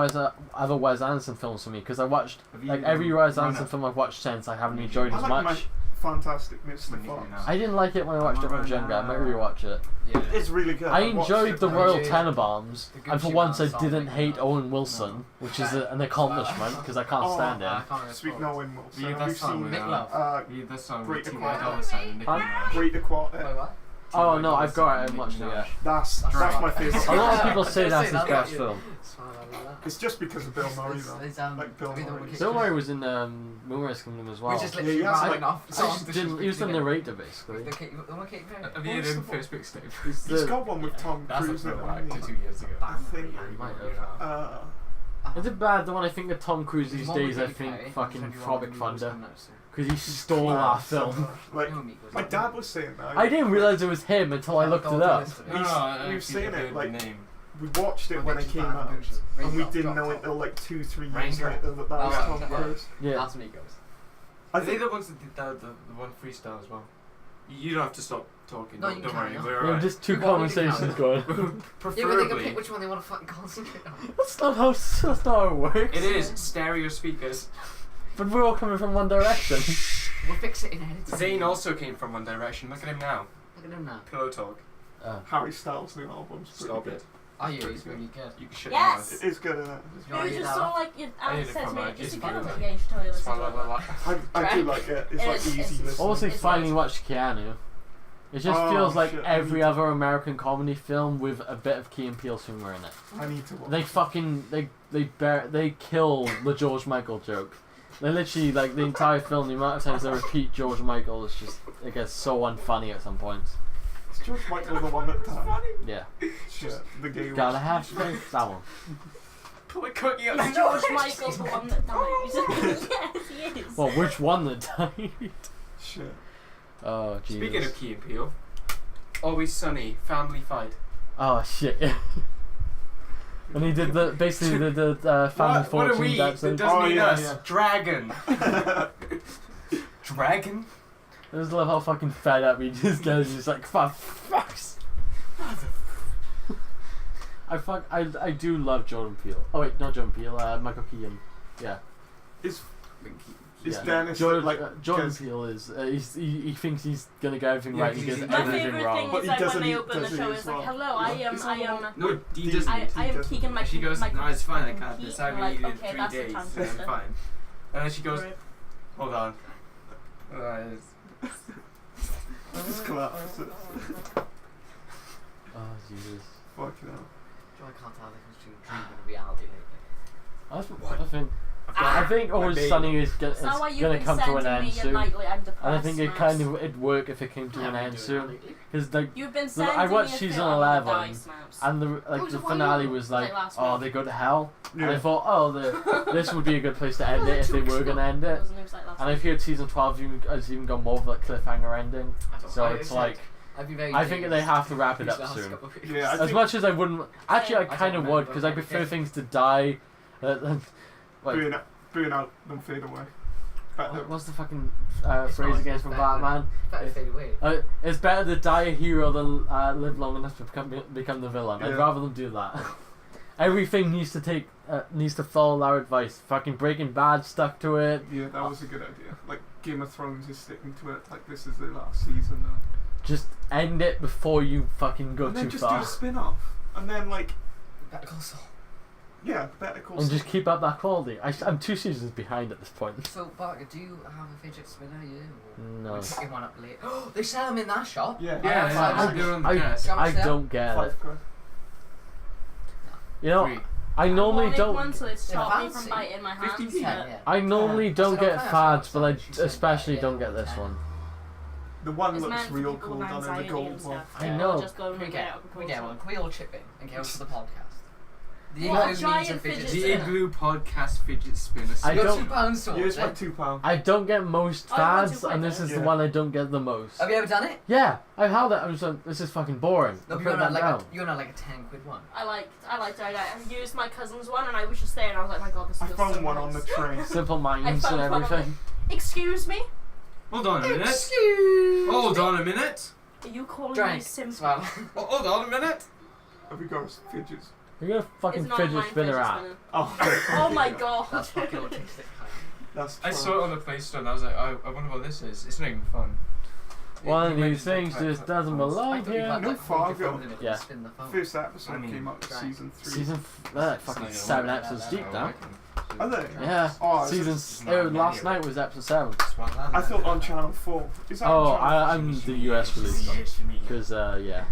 other Wes Anderson films for me because I watched like every Wes Anderson film I've watched since. I haven't enjoyed I as like much. Fantastic Mr. When you Fox. know. I didn't like it when I watched it when I was younger. I might rewatch it. Yeah. It's really good. I watched enjoyed it the when Royal Gucci- Tenenbaums, the and for Gucci once I Man song, didn't like hate that. Owen Wilson, which is an accomplishment because I can't Oh, stand I him. can't remember. Speaking of Owen Wilson, Yeah, have that you song seen with, Nick Love. Yeah, that song Great with Aquatic. T.Y. Dolla $ign and Nicki Minaj. Great Aquatic? Wait, what? Oh T.Y. no, I've got it. I Dolla haven't watched it $ign yet. That's Right. my favourite. A lot of Yeah. people say Let's that's say his that. best film. It's just because of Bill Murray It's- though. it's, Like Bill we don't Murray. wanna Bill kick- Murray was in Moonrise Kingdom as well. We just Yeah, literally he has, rattling like- off I songs. just that didn't. should He was the be together. narrator basically. The Katy- the one Katy Perry. Have you heard him first mixtape? He's He's the- got one with Tom That's a Cruise in it. throwback to hasn't 2 he? years ago. I think. Yeah, he might have. Is it bad? The one I think of Tom Cruise these There's one with days, I Katy think Perry, fucking there's only Tropic one Thunder, coming out soon. because he stole our film. Like, No, Meek was my in it. dad was saying that. I didn't realize it was him until I looked it up. We've seen it, like- name. We watched it Well, when Nick's it came bad, out, Lucius. and we Raindrop, didn't drop know top. until like 2-3 years Raindrop. later that was Oh, Tom yeah. Cruise. Yeah. That's Migos. I Are they think the ones that did the one freestyle as well? You don't have to stop talking. No, don't you don't can, worry. yeah. We're We have alright. just two We want you to conversations count. going. Yeah, but they can Preferably. pick which one they want to fucking concentrate on. That's not how it works. It is stereo speakers. But we're all coming from one direction. We'll fix it in editing. Zayn also came from One Direction. Look at him now. Look at him now. Pillow talk. Harry Styles' new album's pretty Stop good. it. Are you? He's really good. You can shut Yes! It is good, isn't it? You wanna You hear just that saw one? like your I aunt need it said to from me, my it's a Disney good one. one. Yeah, you should totally listen your to mouth. it. I do like it. It's like It's- easy it's- listening. Also, It's finally nice. watched Keanu. It just Oh, feels like shit, I every need to- other American comedy film with a bit of Key and Peele humor in it. I need to watch. They fucking they kill the George Michael joke. They literally like the entire film. The amount of times they repeat George Michael is just it gets so unfunny at some points. Is George Michael the one that died? Yeah, Shit, the gay gotta one. have faith. That one. Pull a cookie out Is the George door. Michael the one that died? Yes, he is. Well, which one that died? Shit. Oh Jesus. Speaking of Key and Peele, Always Sunny, Family Fight. Oh shit. Yeah. And he did the basically the Family What are Fortunes we? That episode. doesn't Oh, mean yeah, us. yeah. Dragon. Dragon? I just love how fucking fed up he just goes. He's like, fucks. I do love Jordan Peele. Oh wait, not Jordan Peele. Michael Keaton. Yeah. Is Yeah. Dennis Jordan, like Jordan gets- Peele is he thinks he's gonna get everything Yeah, right. He 'cause gets he's- My everything favourite wrong. thing But is he like when doesn't- they he open the doesn't show, as it's like, well. hello, I am No, he D- doesn't. I am doesn't. Keegan She goes, Michael. no, it's fine, I Michael can't. This Keaton. I Like, needed okay, 3 that's a days, tongue and I'm twister. fine. And then she goes, Right. hold on. Just collapses. Oh Jesus. Fucking hell. I can't tell the difference between dream and reality lately. I think Always baby. Sunny is Is that why you've gonna been come to an sending me end your soon. nightly I'm depressed And I think it snaps? kind of it'd work if it came to Yeah, an we end do it soon. Because like You've been I sending watched me a season film of 11, the die snaps. and the Oh, like is the it one finale you- was like like, last oh, week? they go to hell. And I Yeah. thought, oh, this would be a good place to end it if they were gonna end it. Wasn't it? It was like last And I've heard season 12 has even got more of like cliffhanger ending. So it's like I'd be very I think they have to wrap it these up last soon. couple of weeks. Yeah, I As think- much as I wouldn't, actually I I kind of don't would because I remember. prefer things to die. Like, burn out, don't fade away. Better. what's the fucking It's phrase not, again it's from better. Batman? Better fade away. It's better to die a hero than live long enough to become the villain. I'd Yeah. rather them do that. Everything needs to follow our advice. Fucking Breaking Bad stuck to it. Yeah, that was a good idea. Like Game of Thrones is sticking to it. Like this is the last season now. Just end it before you fucking go And then too just far. do a spin-off. And then like, Better Call Saul. yeah, Better Call And Saul. just keep up that quality. I'm 2 seasons behind at this point. So, Barker, do you have a fidget spinner, yeah? No. We're picking one up late. They sell them in that shop. Yeah. Yeah, I- they're on the I, desk. How much I is that? don't get it. £5. You know, Free. I normally wanted don't. one, so it stopped me fancy. from biting my hands. 50p. but- Yeah. I normally Yeah. don't So get I found fads, out but I she said especially that, don't yeah, get this okay. one. The one It's looks meant for real people cool with down in the anxiety gold and one. stuff. I Yeah, know. I'll just go and We get get it up we get one. Can we all chip in and get for the podcast? The What, Igloo giant needs a fidget fidget The spinner. spinner? Igloo podcast fidget spinner. I You got don't- £2 towards Yeah, it's it. like £2. I don't get most I want fads, to and quit this it. is the Yeah. one I don't get the most. Have you ever done it? Yeah, I've held it. I was like, this is fucking boring. No, I but put you're that not like down. you're not like a £10 one. I liked it. I used my cousin's one, and I was just there, and I was like, my god, this I feels found so one on nice. the train. Simple Minds I and found one on everything. Excuse me? Hold on a minute. Excuse Hold on a minute. Are you calling me Drank. simple? Swallow. Oh, hold on a minute. Have you got fidgets? You're gonna fucking It's not fidget mine, spinner fidget out. spinner. Oh. Oh my god. That's fucking autistic. That's I trash. saw it on the Play Store and I was like, I wonder what this is. It's not even fun. One You of these mentioned things just doesn't I belong thought you here. had No like Fargo. phone and Yeah. spin the phone. First episode I mean, came out right. season 3. Season fucking 7 episodes deep now. Are they? Yeah. Oh, Season is last night was episode 7. I thought on channel 4. Is that Oh, on channel I'm the US release because yeah.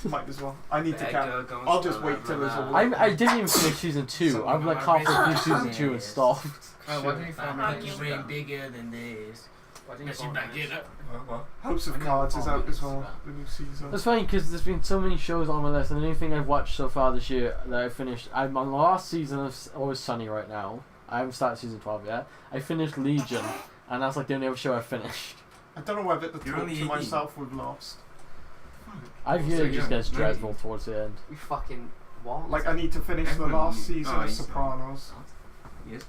Might as well. I need to catch. I'll just wait till there's a I didn't even finish season 2. I'm like halfway through season 2 and stopped. Oh, why didn't you find How me? do you- Way bigger than this. Why didn't you Let's find back me? it up. House of Cards is out as well. The new season. It's funny because there's been so many shows on my list, and the only thing I've watched so far this year that I finished, I'm on the last season of Always Sunny right now. I haven't started season 12 yet. I finished Legion, and that's like the only other show I finished. I don't know whether to You're talk only to 18. myself with Lost. I hear it just gets dreadful towards the end. You fucking what? Like I need to finish the Everyone last knew- season oh, of he's- Sopranos. Yes.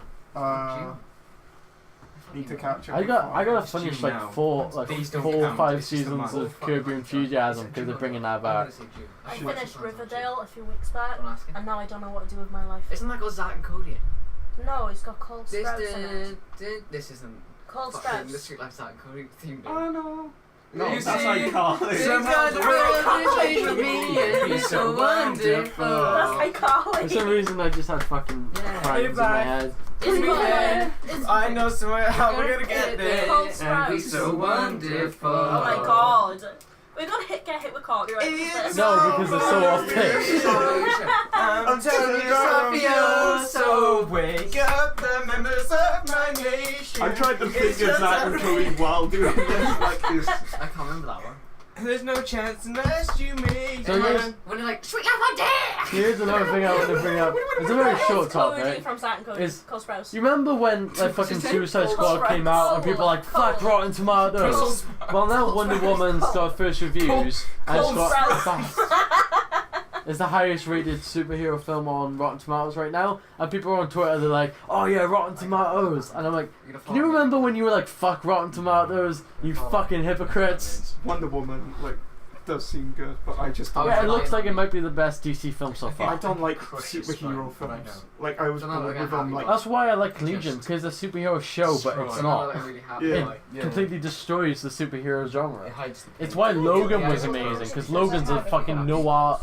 Need to catch up. I gotta It's finish June like now. four These don't 4 or count, 5 it's just a seasons month. of Curb Your Enthusiasm because they're bringing that back. I Shit. finished Riverdale a few weeks back, Don't ask it. and now I don't know what to do with my life. Isn't that got Zach and Cody? No, it's got Cole This Sprouse in it. this isn't Cole fucking the Sprouse. Street Life Zach and Cody theme. Oh no. No, that's see, iCarly. somehow the world changed with me and be so wonderful. That's For iCarly. some reason, I just had fucking Yeah. crimes in my head. It's me got, there. it's I know somewhere how we're gonna get there. Cole And be Sprouse. so wonderful. Oh my god. We're gonna get hit with copyright for this. No, because they're so off pitch. I'm telling you, Sophia, so wake up the members of my nation. I tried to It's think of just that and a- Cody while doing this like this. I can't remember that one. There's no chance unless you make So here's- one. When you're like, Sweet Life on Deck! Here's another thing I want to bring up. It's a very short Cody topic. from Zack and Cody. Is- Cole Sprouse. You remember when like fucking Suicide Cole Squad came out and people were like, fuck Cole. Rotten Tomatoes? Well, now Wonder Woman's got first reviews and it's Cole got it's the highest rated superhero film on Rotten Tomatoes right now, and people are on Twitter, they're like, oh yeah, Rotten Tomatoes, and I'm like, can you remember when you were like, fuck Rotten Tomatoes, you fucking hypocrites? Wonder Woman does seem good, but I just don't. Yeah, it looks like it might be the best DC film so I far. don't like Crushes superhero fine right films. now. Like I was So now bored we're with gonna them. have Like That's why I like Legion, because it's a superhero show, but it's not. Really happy. It Like, completely destroys the superhero It genre. hides the It's why Logan was Yeah, amazing, because Logan's a fucking noir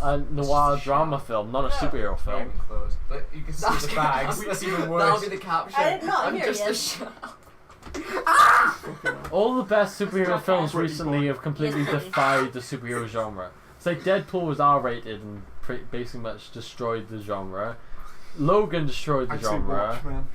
drama film, not a superhero Not film. even close. But you can see the bags. It's even That'll worse. be the caption. I did not I'm hear just you. a shell. All the best superhero not films Pretty recently boy. have completely defied the superhero genre. It's like Deadpool was R-rated and basically much destroyed the genre. Logan destroyed the I'd say genre. Watchmen.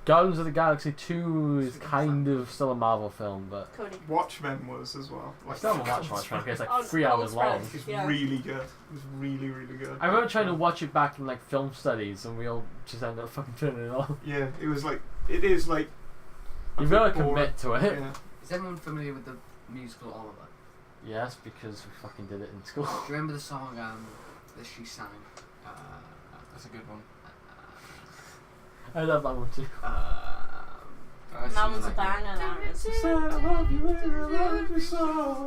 Guardians of the Galaxy 2 is kind of still a Marvel film, but Cody. Watchmen was as well. I still haven't watched Watchmen because it's Oh, like 3 Cole hours long. Sprouse. It's Yeah. really good. It was really, really good. I remember trying to watch it back in like film studies and we all just ended up fucking turning it off. Yeah, it was like it is like. a You've bit got to boring. commit to it. Yeah. Is everyone familiar with the musical Oliver? Yes, because we fucking did it in school. Do you remember the song that she sang? That's a good one. I love that one too. That one's a banger. That is. Say I love you and I love you so.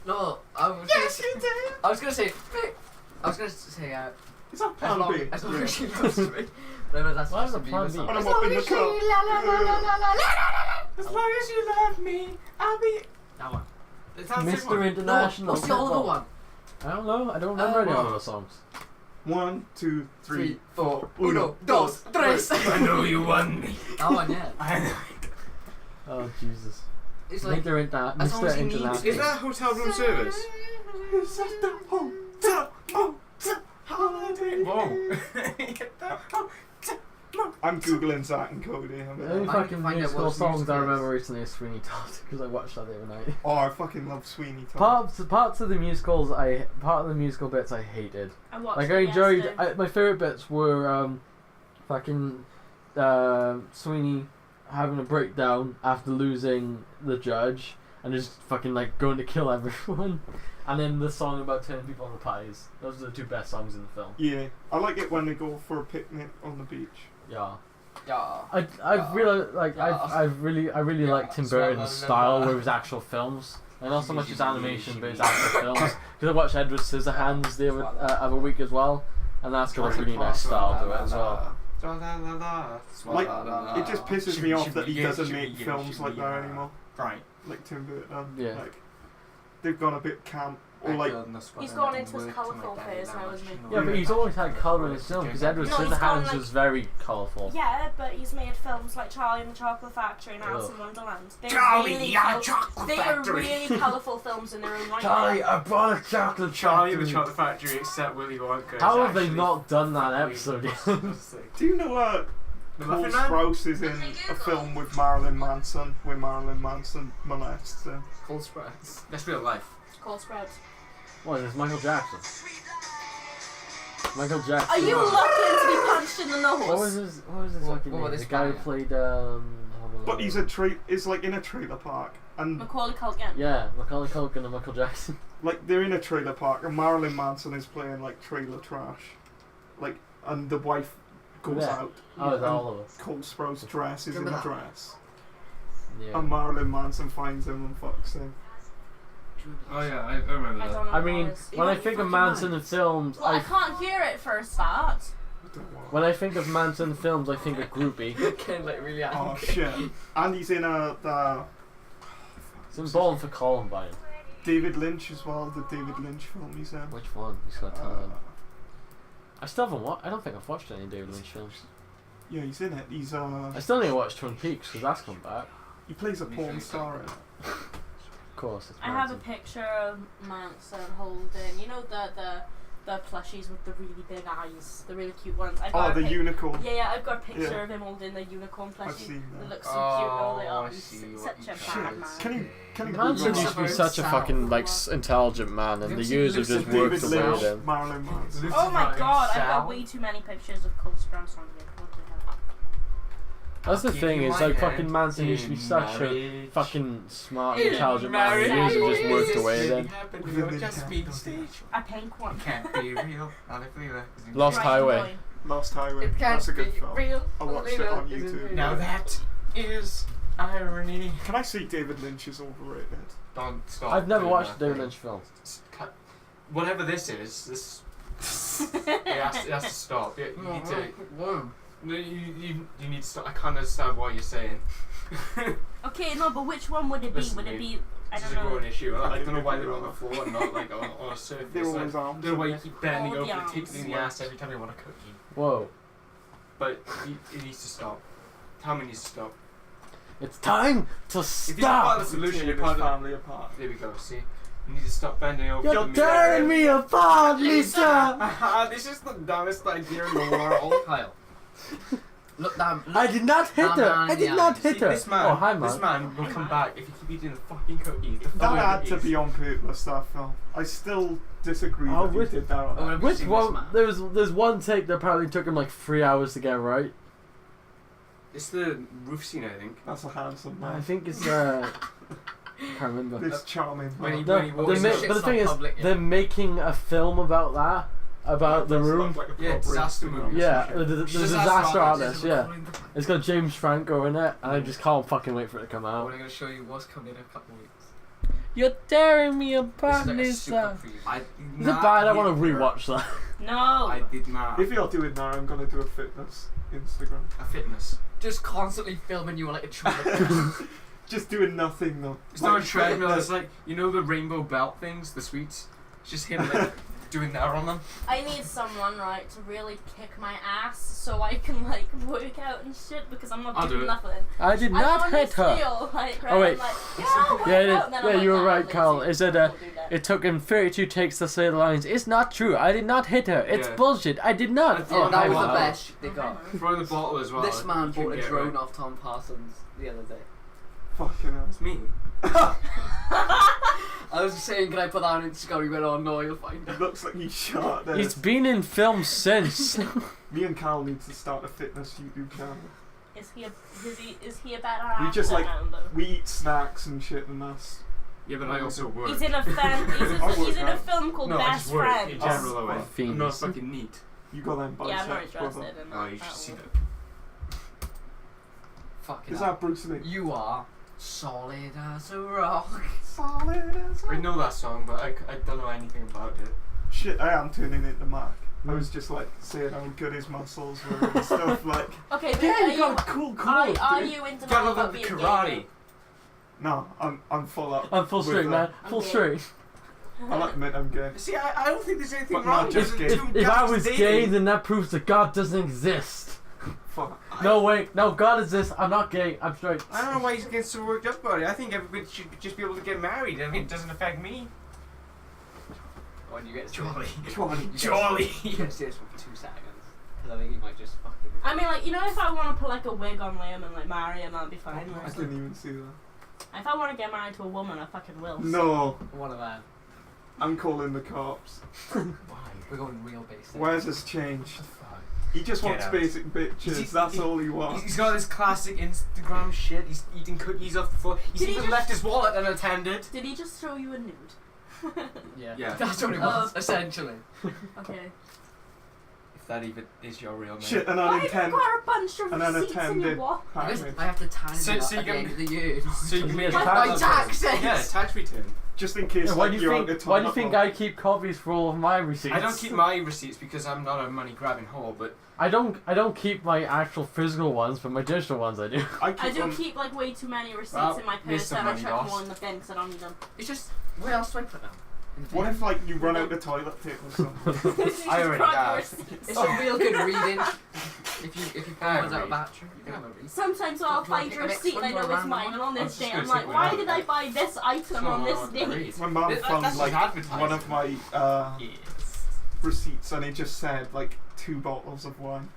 No, I was gonna say. Is that As Plan long, B? as long Yeah. as she loves me. No, that's Why is just it a Plan Bieber B? song. When I'm up in the car. As long as you love me, I'll be. That one. It sounds Mr. simple. International. What's the Oliver Football. one? I don't know. I don't remember any Oh. Oliver songs. 1, 2, 3, 4. 1, dos, tres. I know you want me. That one, yeah. I know. Oh Jesus. It's like. as long Mr. as he needs International. Is that hotel room service? Whoa. I'm googling Zack and Cody. The I'm only I fucking can find out musical what his songs music I is. remember recently is Sweeney Todd because I watched that the other night. Oh, I fucking love Sweeney Todd. Parts of the musicals part of the musical bits I hated. I watched Like it I enjoyed. yesterday. My favorite bits were fucking Sweeney having a breakdown after losing the judge and just fucking like going to kill everyone, and then the song about turning people into pies. Those are the two best songs in the film. Yeah, I like it when they go for a picnic on the beach. Yeah. Yeah. I've really like Yeah. I really Yeah. like Tim Burton's style with his actual films, and not so much his animation, but his actual films. Because I watched Edward Scissorhands the other week as well, and that's got a really nice style to it as well. Like, it just pisses me off that he doesn't make films like that anymore. Right. Like Tim Burton. Yeah. Like, they've gone a bit camp. Or like, He's gone into his colourful phase now, isn't he? Yeah, but he's always had colour in his film because Edward No, he's gone, Scissorhands like- was very colourful. Yeah, but he's made films like Charlie and the Chocolate Factory and Alice in Ugh. Wonderland. They're Charlie really and Chocolate They are Factory. really colourful films in their own right. Charlie, I brought a chocolate Charlie and the factory. Chocolate Factory, except Willy Wonka. How is have they actually not done that fucking episode yet? fantastic. do you know The Cole Muffin Man? Sprouse is in a film with Marilyn Manson, where Marilyn Manson molests him? Cold Sprouse. That's real life. Cole Sprouse. What is this, Michael Jackson? Michael Jackson. Are you looking to be punched in the nose? What was his fucking what name? was The his guy who band? played But he's is like in a trailer park, and Macaulay Culkin. yeah, Macaulay Culkin and Michael Jackson. like they're in a trailer park, and Marilyn Manson is playing like trailer trash, like, and the wife goes Yeah. out. Oh, it's and all of us. Cole Sprouse dress is in Remember a that? dress, Yeah. and Marilyn Manson finds him and fucks him. Oh yeah, I remember I that. don't know I what mean, it is. when I think of Manson in films, Well, I can't hear it for a start. when I think of Manson films, I think of Groupie. Ken like really Oh angry. shit! And he's in the It's in Born for Columbine. David Lynch as well. The David Lynch film he's in. Which one? He's got talent. I still haven't watched. I don't think I've watched any David Lynch films. Yeah, he's in it. He's I still need to watch Twin Peaks because that's come back. he plays a porn star in it. Of course, it's I have a Manson. picture of Manson holding, you know, the plushies with the really big eyes, the really cute ones. I've got Oh, a the unicorn. Yeah, I've got a picture Yeah. of him holding the unicorn I've plushie. seen It that. looks so cute. Oh, they Oh, are. I He's see what such you a shit. bad man. Can you Manson Google used to be Manson such a sound. fucking like intelligent man, and Have the you seen years have Lucy just worked David away with Lynch, him. Marilyn Manson. Oh my god, I've got Sal. way too many pictures of Cole Sprouse on here. What the hell? That's the Give thing you is my like hand fucking Manson used to be in such a marriage. fucking smart, In intelligent man. And the years have just worked away then. Just be the stage. A pink one. Can't be real. Not if we were. Lost Right, Highway. annoying. Lost Highway. It can't That's a good be film. real. I watched it on YouTube. Now that is irony. Can I say David Lynch is overrated? Don't stop. I've never doing watched a that David thing. Lynch film. Whatever this is, it has to stop. You need to. Whoa. No, you need to stop. I can't understand what you're saying. Okay, no, but which one would it be? Listen, Would it mate, be? I This is don't a growing know. issue. I don't know why they're on the floor and not like on a surface. They're Like, always I arms. don't know why you keep bending Oh, over the and taking in the arms. ass every time you want a cookie. Whoa. But it needs to stop. Tell me it needs to stop. It's time to If you're part stop! of the solution, Tearing you're his part of the... family apart. There we go, see? You need to stop bending over You're the tearing me apart, Lisa! Haha, this is the dumbest idea in the world. Kyle. Look down. I did not hit Nah, her! man, I did yeah. not See, hit her! this man, Oh, hi, man. this man will come back if you keep eating the fucking cookies. The That fucking had to cookies. be on purpose, that film. I still disagree Oh, that you with- did that on Oh, that. Which seen one? this, man? There's one take that probably took him like 3 hours to get right. It's the roof scene, I think. That's a handsome I man. think it's can't remember. This charming When he- man. No, when he walks they out. but the Shit's thing not is, public, yeah. they're making a film about that, about the Does room. look like a Yeah, proper disaster film. movie. Yeah, Some the shit. disaster artist. Yeah, it's got James Franco in it, and I just can't fucking wait for it to come I'm out. going to show you what's coming in a couple of weeks. You're tearing me This apart, is like a Lisa. super preview. I Is it bad? I want to rewatch that. No. I did not. If you're doing that, I'm gonna do a fitness Instagram. A fitness. Just constantly filming you on like a trailer. Just doing nothing though. It's not a Like, treadmill, the- it's like, you know the rainbow belt things, the sweets? It's just him like doing that on them. I need someone, right, to really kick my ass so I can, like, work out and shit because I'm not I'll doing do it. nothing. I did I not honestly hit her. feel like, right, Oh, wait. I'm like, yeah, I'll work Yeah, it is. out, and then I'm Yeah, like, you were nah, right, I'm Carl. lazy. Is it Don't do that. It took him 32 takes to say the lines. It's not true. I did not hit her. It's Yeah. bullshit. I did not. Yeah, Oh, hi, that was the man. best shit they got. Throw the bottle as well. This man You can bought a get drone right. off Tom Parsons the other day. Fucking hell. It's me. I was saying, can I put that on Instagram? He went, oh no, you'll find It out. looks like he's shot there. He's been in films since. Me and Carl need to start a fitness YouTube channel. Is he a better We actor just, like, now, though? We eat snacks and shit and that's... Yeah, but I also work. He's in a film. He's in a film called no, I Best just work Friends. in general Oh, away. I'm fiends. not fucking neat. You got them Yeah, I'm not biceps, brother. interested in that. Oh, you should at see all. that. Fucking Is hell. that Bruce Lee? You are solid as a rock. Solid as I know that song, but I don't know anything about it. Shit, I am turning into Mark. I was just like saying how good his muscles were and stuff like. Okay, but Yeah, are you got a cool core. are you into Gotta about love being karate. gay? No, I'm full up. I'm full with straight, man. I'm Full gay. straight. I'll admit I'm gay. See, I don't think there's anything But wrong not with just two gay. If I guys was dating. gay, then that proves that God doesn't exist. Fuck. No, wait. No, God exists. I'm not gay. I'm straight. I don't know why he's getting so worked up about it. I think everybody should just be able to get married. I mean, it doesn't affect me. When you get Jolly. Jolly. Jolly. You get serious for 2 seconds. Because I think he might just fucking. I mean, like, you know, if I want to put like a wig on Liam and like marry him, that'd be fine. I Like, didn't even see that. if I want to get married to a woman, I fucking will. No, One of them. I'm calling the cops. Why? We're going real basic. Where's his change? He just Get wants out. basic bitches. He's- That's he- all he wants. He's got this classic Instagram shit. He's eating cookies off the floor. He's Did he even just- left his wallet unattended. Did he just throw you a nude? Yeah. Yeah. That's what it was, essentially. Okay. If that even is your real name. Shit, an Why have you unintended. got a bunch of An receipts in your unattended wall? Because package. I have to time So- it up so you at the can- end of the year. So you can be a Like my tax taxes! Yeah, tax return. Just in case, Yeah, why like, do you you're think? out of Why do you toilet think roll. I keep copies for all of my receipts? I don't keep my receipts because I'm not a money grabbing hole, but I don't keep my actual physical ones, but my digital ones I do. I I do them- keep like way too many receipts Well, in my here's purse some and I money chuck them lost. all in the bin because I don't need them. It's just, where else do I put them? In the What bin? if, like, you run out of toilet paper or something? This is I just already private have. receipts. It's a real good reading. If you I pull out read. of battery, you can have a read. Sometimes I'll Do you wanna find pick a the next receipt and I one know or a it's random mine, one? and on I was this just day gonna I'm take like, one why out. did I buy this item on this date? My mum That's found, just like, advertising. one of my yes. receipts and it just said, like, 2 bottles of wine.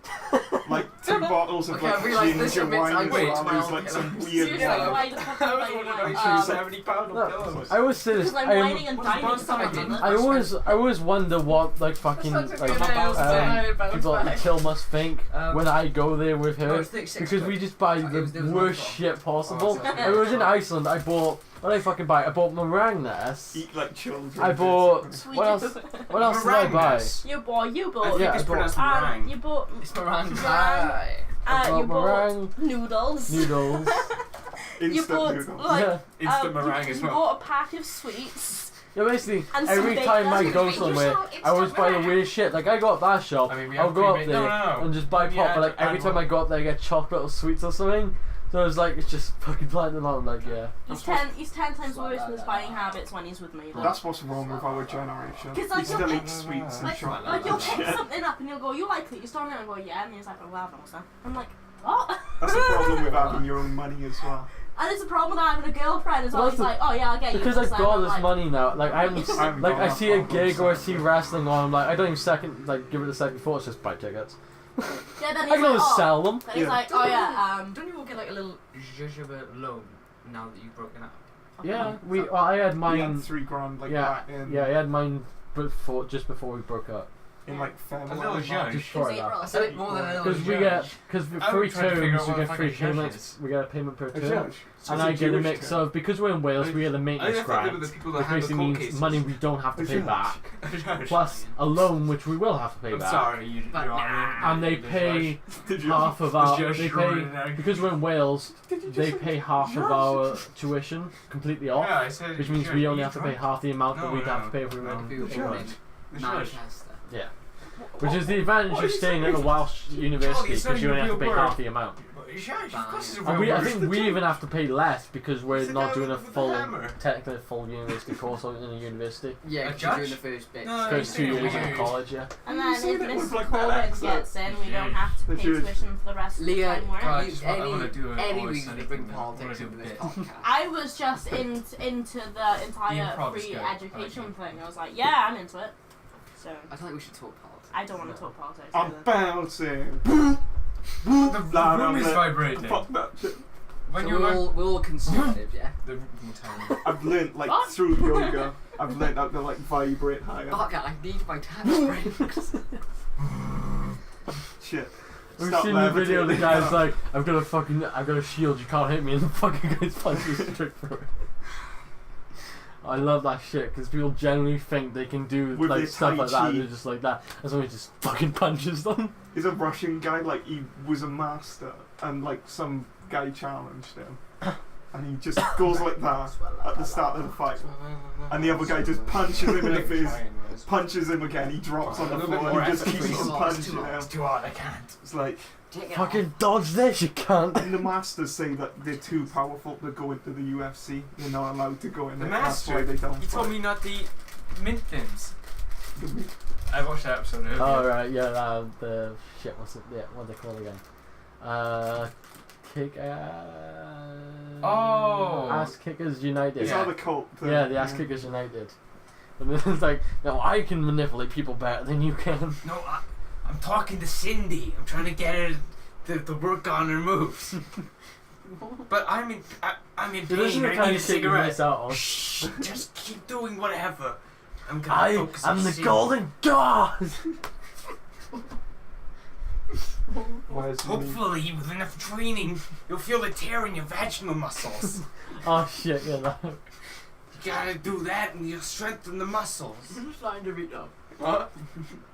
Like, 2 bottles of, Okay, I like, realised this ginger admits wine I as weigh well. It was, 12 like, some kilos. weird Seriously, wine. why the fuck did I I was buy wondering wine? why she's 70-pound No. pillows. I always say this. Because I'm whining and What's the dining bonus stuff I like did? that. I always wonder what like fucking That's like such a good idea. people at the till must think when I go there with Oh, her it's 36 because we quid. just buy It was- the there was worst one shit possible. Oh, I was in Iceland. I bought what did I fucking buy? I bought meringue nest. Eat like children. I bought basically. what else? What else did I buy? You bought, I bought, think Yeah, it's I pronounced and meringue. you bought, It's meringue Meringue. pie. I you bought bought meringue, noodles. noodles. You Instant bought noodles. like Yeah. Instant meringue you, as you well. bought a pack of sweets. Yeah, basically And some every bacon. time I go Make somewhere, yourself I always instant buy the meringue. weird shit. Like I go at that shop, I mean, we I'll have go up pre-made- there no. and just buy We pop. had But like every time I go up there, I get chocolate or sweets or something. So it's like it's just fucking platinum. I'm like, yeah. He's 10 times worse in his buying habits when he's with me. Like, That's what's wrong with our generation. 'Cause, like, We still you'll- eat sweets and like chocolate. you'll and pick shit. something up and you'll go, you like these, don't you? And I go, yeah. And he's like, oh, well, I've almost done. I'm like, what? That's the problem with having your own money as well. And it's a problem with having a girlfriend as well. Well, He's like, oh yeah, I'll get you. Because this I've then. got I'm this like, money now. Like I'm haven't like got I that see a problem, gig or I so- see wrestling on. I'm like I don't even second like give it a second thought. It's just buy tickets. Yeah, then I he's can like, always oh. sell them. Then he's Yeah. like, oh yeah, Don't you all get like a little jujube loan now that you've broken up? Yeah, we. I had We had mine. $3,000 like Yeah, that in, yeah, I had mine just before we broke up. in like A little February. judge. Just It for was that. April. I said it more than a little Because we judge. get because I for would try to figure terms out we what get the free fucking judge payments. is. We get a payment per A term, judge. So and it's I a get a Jewish mix term. of because we're in Wales we get a I maintenance think they were the grant, people that which handle basically court means cases. money we don't have to A pay judge. back, plus a loan which we will have to pay I'm back. sorry, you, But Your nah. Honor. And they The pay Did you? half of The our. judge They ruled pay it out. because we're in Wales. They pay half of our tuition completely off, Yeah, I said which means judge, we only you have to pay drunk? half the amount that No, we'd have no. to pay if we were If in you were The born judge. The in judge. Manchester. Yeah. Which is the advantage What of are you staying at a saying? Welsh university it's not because you even only have to a pay real half word. the amount. Judge, of course it's a And real we, I word. think we even have to pay less because we're It's the not guy doing a with the full, hammer. technically a full university course in a university. Yeah, A 'cause you're doing judge? the first bit. No, First 2 years yeah. in college, yeah. And You then said if it Miss with, like, that Corbin accent. gets in, we don't have to The pay Jewish. tuition for the rest of the Leah, time we're God, in. you, I wanna do it any always reason to said bring it, I wanna politics do into this bit. podcast. I was just into the entire improv free is good. education I like thing. I was like, yeah, I'm into it. So I don't think we should talk politics. I don't want to talk politics. I'm either. bouncing. The Loud room on is the- vibrating. Fuck that shit. When So you're we're all conservative, yeah? the room tiny. I've learnt like What? through yoga. I've learnt how to like vibrate higher. Fuck it, I need my tax breaks. Shit. We've Stop seen the video. The levitating. guy's like, I've got a shield. You can't hit me, and the fucking guy's punches straight through it. I love that shit because people generally think they can do With like their stuff Tai like that. Chi. They're just like that, and so he just fucking punches them. He's a Russian guy, like he was a master, and like some guy challenged him, and he just goes like that at the start of the fight, and the other guy just punches him in the face, punches him again, he drops on the floor, and he just keeps on punching him. It's too hard, I can't. It's like, Fucking dodge this, you can't. and the masters say that they're too powerful to go into the UFC. They're not allowed to go in The there. That's why master, they don't he told fight. me not to eat mint thins. I watched that episode earlier. Oh right, yeah, the shit. What's it? Yeah, what they call it again? Kick. Oh. Ass Kickers United. It's Yeah. all the cult thing. Yeah, the Ass Kickers United. And then it's like, no, I can manipulate people better than you can. No, I'm talking to Cindy. I'm trying to get her to work on her moves. But I'm in So this is pain. the I kind need a of shit you cigarette. miss out on. Shh, just keep doing whatever. I'm gonna I focus am on the Cindy. Golden God. Where's the Hopefully, with enough training, you'll feel the tear in your vaginal muscles. Oh shit, yeah. That. You gotta do that, and you'll strengthen the muscles. Flying Dorito. What?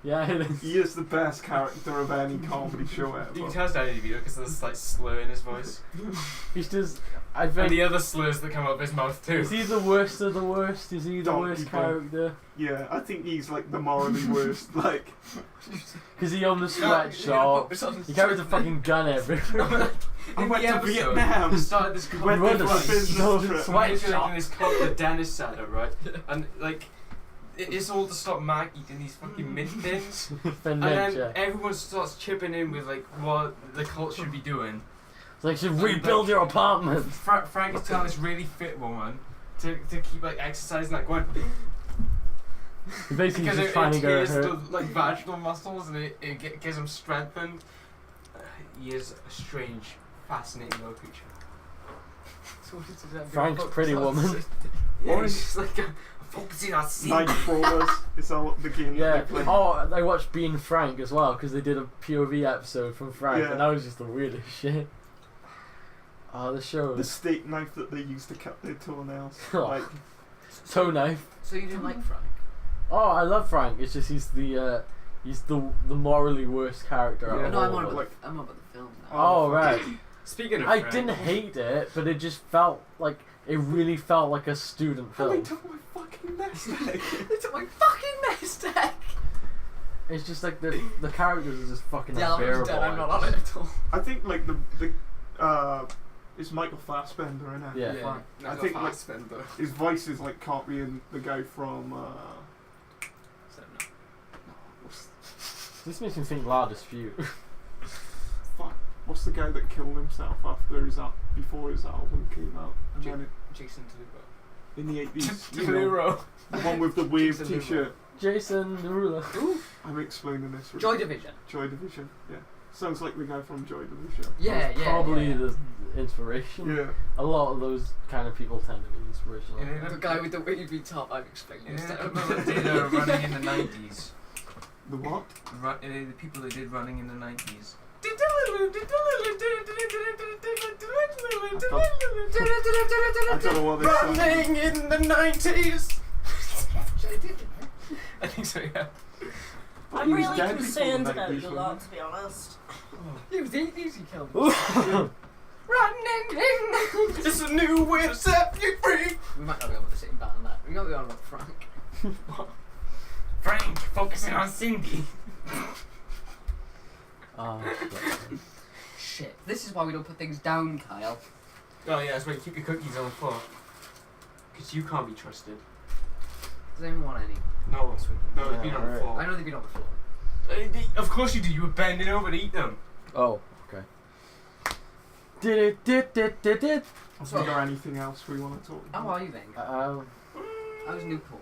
Yeah, it is. He is the best character of any comedy show ever. You can tell it's Danny DeVito because there's a slight slur in his voice. He's just. I And think. the other slurs that come out of his mouth too. Is he the worst of the worst? Is he the Donkey worst Kong. character? Yeah, I think he's like the morally worst. Like, Because he owns a sweatshop. He carries a fucking gun everywhere. I In went the to episode, Vietnam. he started this Went Run there a for a business stone trip. sweat He's shop. in this club that Dennis set up, right? And like, it's all to stop Mac eating these fucking mint thins. And then Yeah. everyone starts chipping in with like what the cult should be doing. It's like, you should rebuild your apartment. Frank is telling this really fit woman to keep like exercising, like going He's basically because just it trying to go tears hurt. the like vaginal muscles and it gives him strengthened. He is a strange, fascinating little creature. Frank's Pretty Woman. Yeah, he's just like focusing on Night Crawlers. It's all the game Yeah. that they play. Oh, I watched Being Frank as well because they did a POV episode from Frank, Yeah. and that was just the weirdest shit. Oh, the show. The steak knife that they use to cut their toenails. Oh. Like, Toe knife. So you didn't like Frank? Oh, I love Frank. It's just he's the morally worst character. Yeah. out of No, I'm all on of about them. the, I'm on about the film now. Oh right. Speaking of I Frank, didn't hate it, but it just felt like it really felt like a student oh, they film. took my fucking nest egg. They took my fucking nest egg! It's just like the characters are just fucking Yeah, unbearable. I'm not on it at all. I think like it's Michael Fassbender, innit? Yeah. Fine. I think like his voice is like copying the guy from This makes me think La Dispute. fuck, what's the guy that killed himself after before his album came out? And then Jason Derulo. in the 80s, you know, Derulo. the one with the wave Jason t-shirt. Jason Derulo. I'm explaining this. Joy Division. Joy Division, yeah. Sounds like the guy from Joy Division. Yeah, yeah. Probably yeah. the inspiration. Yeah. A lot of those kind of people tend to be inspirational. Yeah. The guy with the wavy top, I'm explaining this. They did running in the 90s. The what? The people that did running in the 90s. I don't know what this song is. Running in the 90s! I think so, yeah. I'm He was really dead before concerned the about 90s, you wasn't lot, to be honest. He was easy kill. Running in. It's a new way to set you free. We might not be on the same band on that. We might be on about Frank. Frank, focusing on Cindy. Oh, Shit. This is why we don't put things down, Kyle. Oh yeah, that's right. Keep your cookies on the floor. Because you can't be trusted. Does anyone want any? No, no, it's been Yeah, on the right. floor. I know they've been on the floor. Of course you do. You were bending over to eat them. oh, okay. Did it. Have we got anything else we want to talk How about? are you then? I was Newport.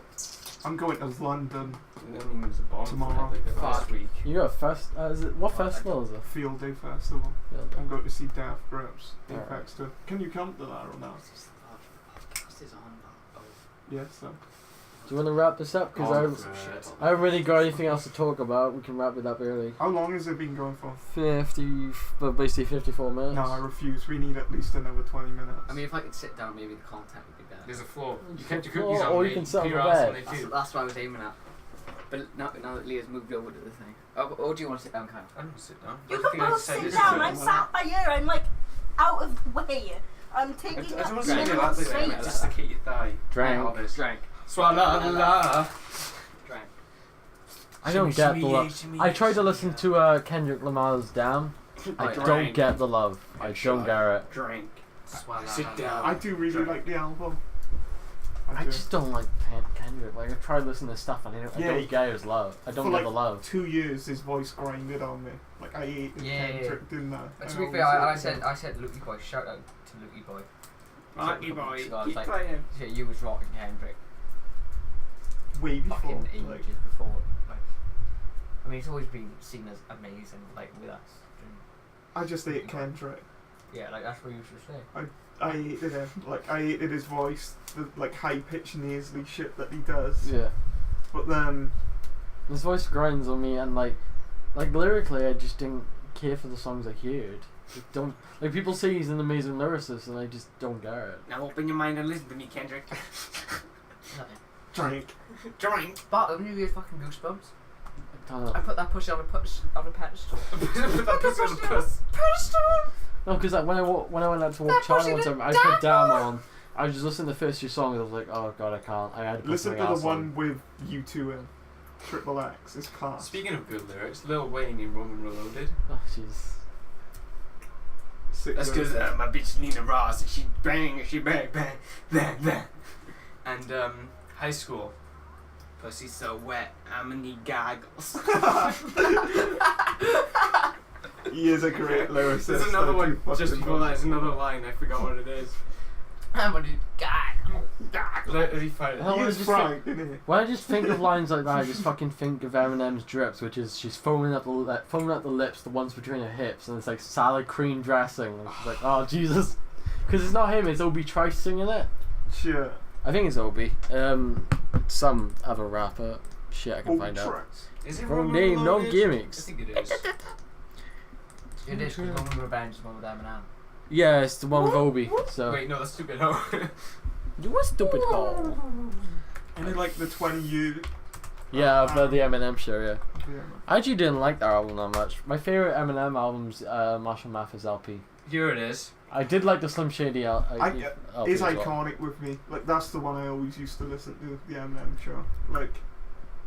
I'm going to London. I mean, it was a bomb Tomorrow. like last Fuck. week. You got a fest? What festival is it? Field Day Festival. Yeah, I'm going to see Daft Grips. Alright. Apex Tour. Can you come to that or not? What is the podcast is on about? Yes, sir. Do you want to wrap this up? Because I haven't really got anything else to talk about. We can wrap it up early. How long has it been going for? 50, 54 minutes. No, I refuse. We need at least another 20 minutes. I mean, if I could sit down, maybe the content would be better. There's a floor. You There's kept a your cookies floor, on. or you mate. can sit on Put the your ass bed. on it too. That's what I was aiming at. But now that Leah's moved over to the thing. Or do you want to sit down, Kyle? I don't sit down. You I can think I both decided sit to down. sit I'm sat by you. I'm like out of the way. I'm taking I that don't want to say that, straight. like, dislocate your thigh. Drank. Drank. Swalla. Drank. I don't get the love. I tried to listen to Kendrick Lamar's Damn. I Oh, don't get the love. I don't get it. Drink. Swallow. Sit down. I do really like the album. I do. just don't like Kendrick. Like I tried listening to stuff and I don't get his love. I don't For get like the love. 2 years, his voice grinded on me. Like I hated Kendrick, didn't I? But to And be fair, I always hated said Lukey Boy. Shout out to Lukey Boy. Lucky boy. So I was Keep like, playing. yeah, you was rocking Kendrick him way before. fucking ages Like, before. Like, I mean, he's always been seen as amazing, like with us. I just hate Kendrick. Yeah, like that's what you should say. I hated him. Like I hated his voice, the like high pitched nasally shit that he does. Yeah. But then His voice grinds on me, and like lyrically, I just didn't care for the songs I heard. Like, don't like people say he's an amazing lyricist, and I just don't get it. Now open your mind and listen to me, Kendrick. drink. Drink. But when you hear fucking Goosebumps, I don't know. I put that pussy on a pedestal. Put that pussy on the puss. No, because like, when I went out to walk Charlie one time, I put Damn on. I was just listening to the first few songs. I was like, oh god, I can't. I had to put Listen to something the else one on. with U2 in. Triple X is class. Speaking of good lyrics, Lil Wayne in Roman Reloaded. Oh jeez. Sick That's because lyrics. my bitch Nina Ross and she bang, bang. And high school. Pussy so wet, I'ma need goggles. He is a great lyricist. There's another I do one fucking just before love that. There's him. another line. I forgot what it is. I'm gonna Let me find it. Hell, He I is just frank, isn't he? When I just think of lines like that, I just fucking think of Eminem's drips, which is she's foaming up the lips, the ones between her hips, and it's like salad cream dressing. And it's like, oh Jesus, because it's not him, it's Obi Trice singing it. Sure. I think it's Obi. Some other rapper. Shit, I can find out. Tracks. Is it Wrong Roman name, no Reloaded? I gimmicks. think it is. It is because One with Revenge is one with Eminem. Yeah, it's the one with Obi. So Wait, no, that's stupid. No. you a stupid hole. Only like the 20 years. Yeah, I've heard the Eminem show. Yeah, Yeah. I actually didn't like that album that much. My favorite Eminem album's Marshall Mathers LP. Here it is. I did like the Slim Shady LP. It's as well. iconic with me. Like that's the one I always used to listen to. The Eminem show. Like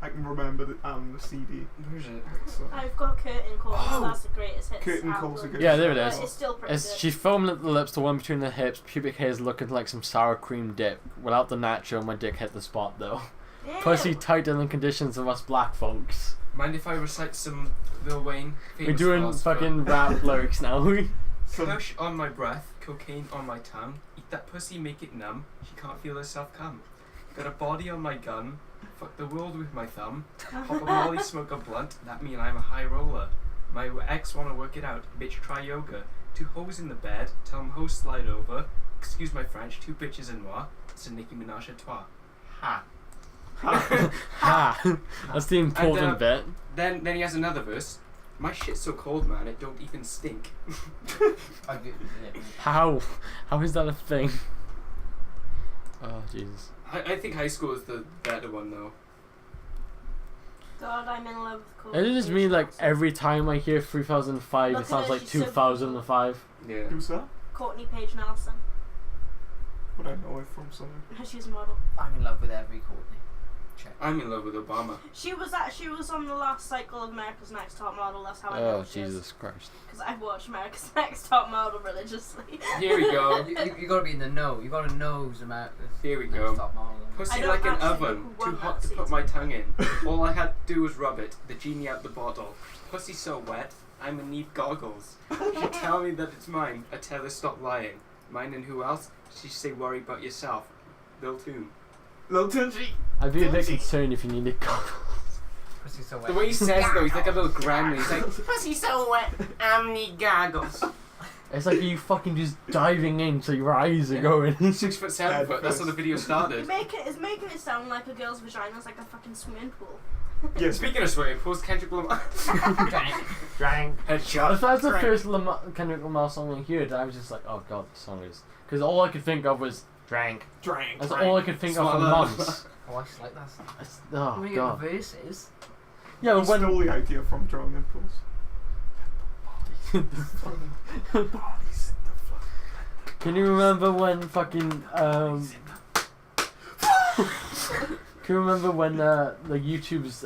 I can remember the CD. Where's it? So. I've got Curtain Calls. Oh! That's the greatest hits. Curtain album. Calls are good. Yeah, there it But is. it's still pretty It's, good. she's foaming at the lips, the one between the hips, pubic hair is looking like some sour cream dip. Without the natural, my dick hit the spot though. Ew. Pussy tighter than conditions of us black folks. Mind if I recite some Lil Wayne? We're famous doing philosopher? fucking rap lyrics now. Some Kush on my breath, cocaine on my tongue. Eat that pussy, make it numb. She can't feel herself come. Got a body on my gun. Fuck the world with my thumb. Pop a molly, smoke a blunt. That mean I'm a high roller. My ex wanna work it out. Bitch, try yoga. 2 hoes in the bed. Tell 'em hoes slide over. Excuse my French. 2 bitches and moi. It's a Nicki Minaj à toi. Ha. Ha! That's the important And, bit. Then he has another verse. My shit's so cold, man. It don't even stink. I do, yeah. How? How is that a thing? Oh Jesus. I think high school is the better one though. God, I'm in love with Courtney. It is me like every time I hear 3005, Look it at sounds her, like she's so 2005. Yeah. who's that? Courtney Page Nelson. Would I know it from something? She's a model. I'm in love with every Courtney. Check. I'm in love with Obama. She was on the last cycle of America's Next Top Model. That's how I know Oh who she is. Jesus Christ. Because I've watched America's Next Top Model religiously. Here we go. You gotta be in the know. You gotta know who's America's Here we next go. top model. I Pussy don't like an actually know oven, who too won hot that to put season. my tongue in. All I had to do was rub it, the genie out the bottle. Pussy so wet, I'ma need goggles. She tell me that it's mine, I tell her stop lying. Mine and who else? She say worry about yourself. Lil Toon. Lil Tunji. I'd be a bit concerned if you needed goggles. Pussy so wet. The way he says though, he's like a little grandma. He's like, pussy so wet, I'ma need goggles. It's like you fucking just diving in so your eyes are going. 6 foot, 7 foot, that's how the video started. It's making it sound like a girl's vagina is like a fucking swimming pool. Yeah, Speaking of swimming pools, Kendrick Lamar. Drank. Headshot. If that's the first Kendrick Lamar song I heard, I was just like, oh god, the song is. Because all I could think of was drank. Drank. That's all I could think of for Swallow. months. Oh, I just like that. It's, oh When you god. get the verses. Yeah, He but when. stole the idea from Drone Impulse. Can you remember when fucking Can you remember when the YouTube's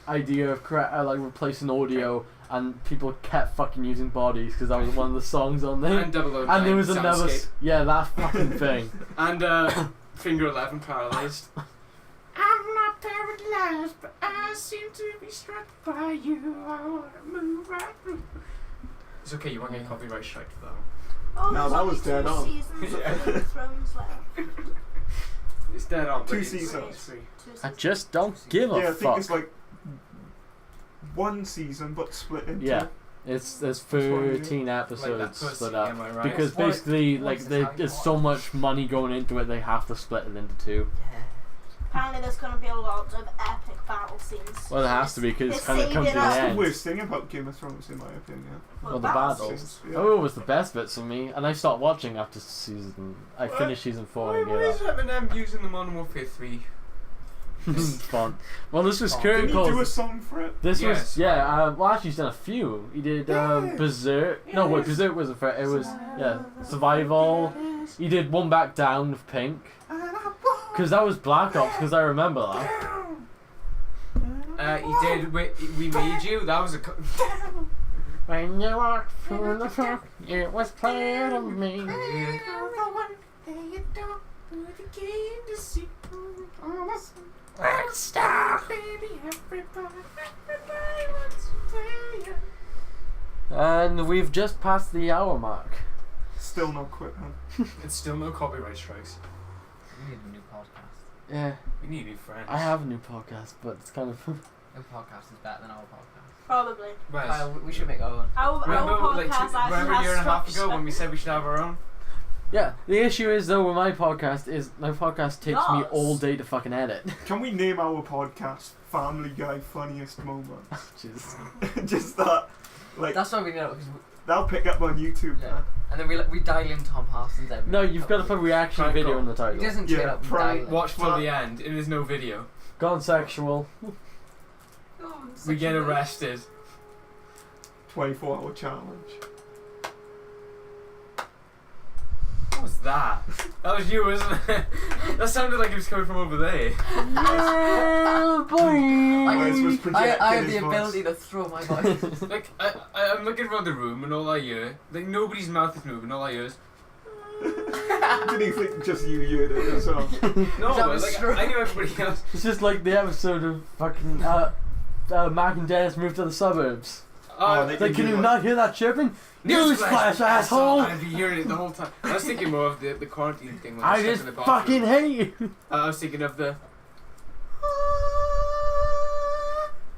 idea of like replacing audio and people kept fucking using bodies because that was one of the songs on there, And 009 and there was another Soundscape. that fucking thing. And Finger 11 Paralyzed. I'm not paralyzed, but I seem to be struck by you. I wanna move right through. It's okay, you won't get copyright strike for that one. Oh, No, there's that only was dead on. 2 seasons of Game of Thrones left. It's dead on. 2 but it's- seasons. it's free. 2 I seasons. just don't give a Yeah, I think fuck. it's like 1 season but split into. Yeah. There's That's what it 13 Like episodes that pussy, split up am I right? because What- basically what like is this how you there's so watch? much money going into it they have to split it into 2. Yeah. Apparently there's going to be a lot of epic battle scenes. Well, it has to be because it It's kind of comes to saving the up. That's the end. worst thing about Game of Thrones, in my opinion. Well, the battle battles. scenes. Yeah. Oh, it was the best bits for me, and I stopped watching after season. I finished season 4 Why and why is gave up. Eminem using the Modern Warfare 3? It's fun. Well, this was Oh, Curtain Didn't he do a Calls. song for it? This Yes. was well actually he's done a few. He did Berserk. No, wait, Berserk wasn't for it. Was Survival. He did One Back Down with Pink. Because that was Black Ops. Because I remember that. He did We Made You. That was a. When you walked through the fog, it was clear to me. And we've just passed the hour mark. Still not quit, huh? It's still no copyright strikes. We need a new podcast. Yeah, We need new friends. I have a new podcast, but it's kind of. Your podcast is better than our podcast. Probably. Wes, We should make our own. Our remember, podcast actually remember a has year and a half ago structure. when we said we should have our own? Yeah, the issue is though with my podcast takes me Yours. all day to fucking edit. Can we name our podcast Family Guy Funniest Moments? Jeez. Just that. Like, That's why we know because that'll pick up on YouTube, yeah. man. And then we dial in Tom Parsons every. No, you've got to put reaction Prank video call. in the He title. doesn't Yeah, turn up. We prank- dial in. Watch till the end, and there's no video. Gone sexual. Oh, I'm such We get a nerd. arrested. 24-hour challenge. What was that? That was you, wasn't it? That sounded like it was coming from over there. Oh boy! Wes was I projecting have his the voice. ability to throw my voice. Like, I'm looking around the room, and all I hear, like, nobody's mouth is moving, all I hear is. Didn't you think just you heard it as well? No, That was like, true. I knew everybody else. It's just like the episode of fucking Mac and Dennis moved to the suburbs. Oh, they It's like, can can do you like- not hear that chirping? Newsflash, asshole! I've been hearing it the whole time. I was thinking more of the quarantine thing. When I stuck just in the bathroom. fucking hate you. I was thinking of the.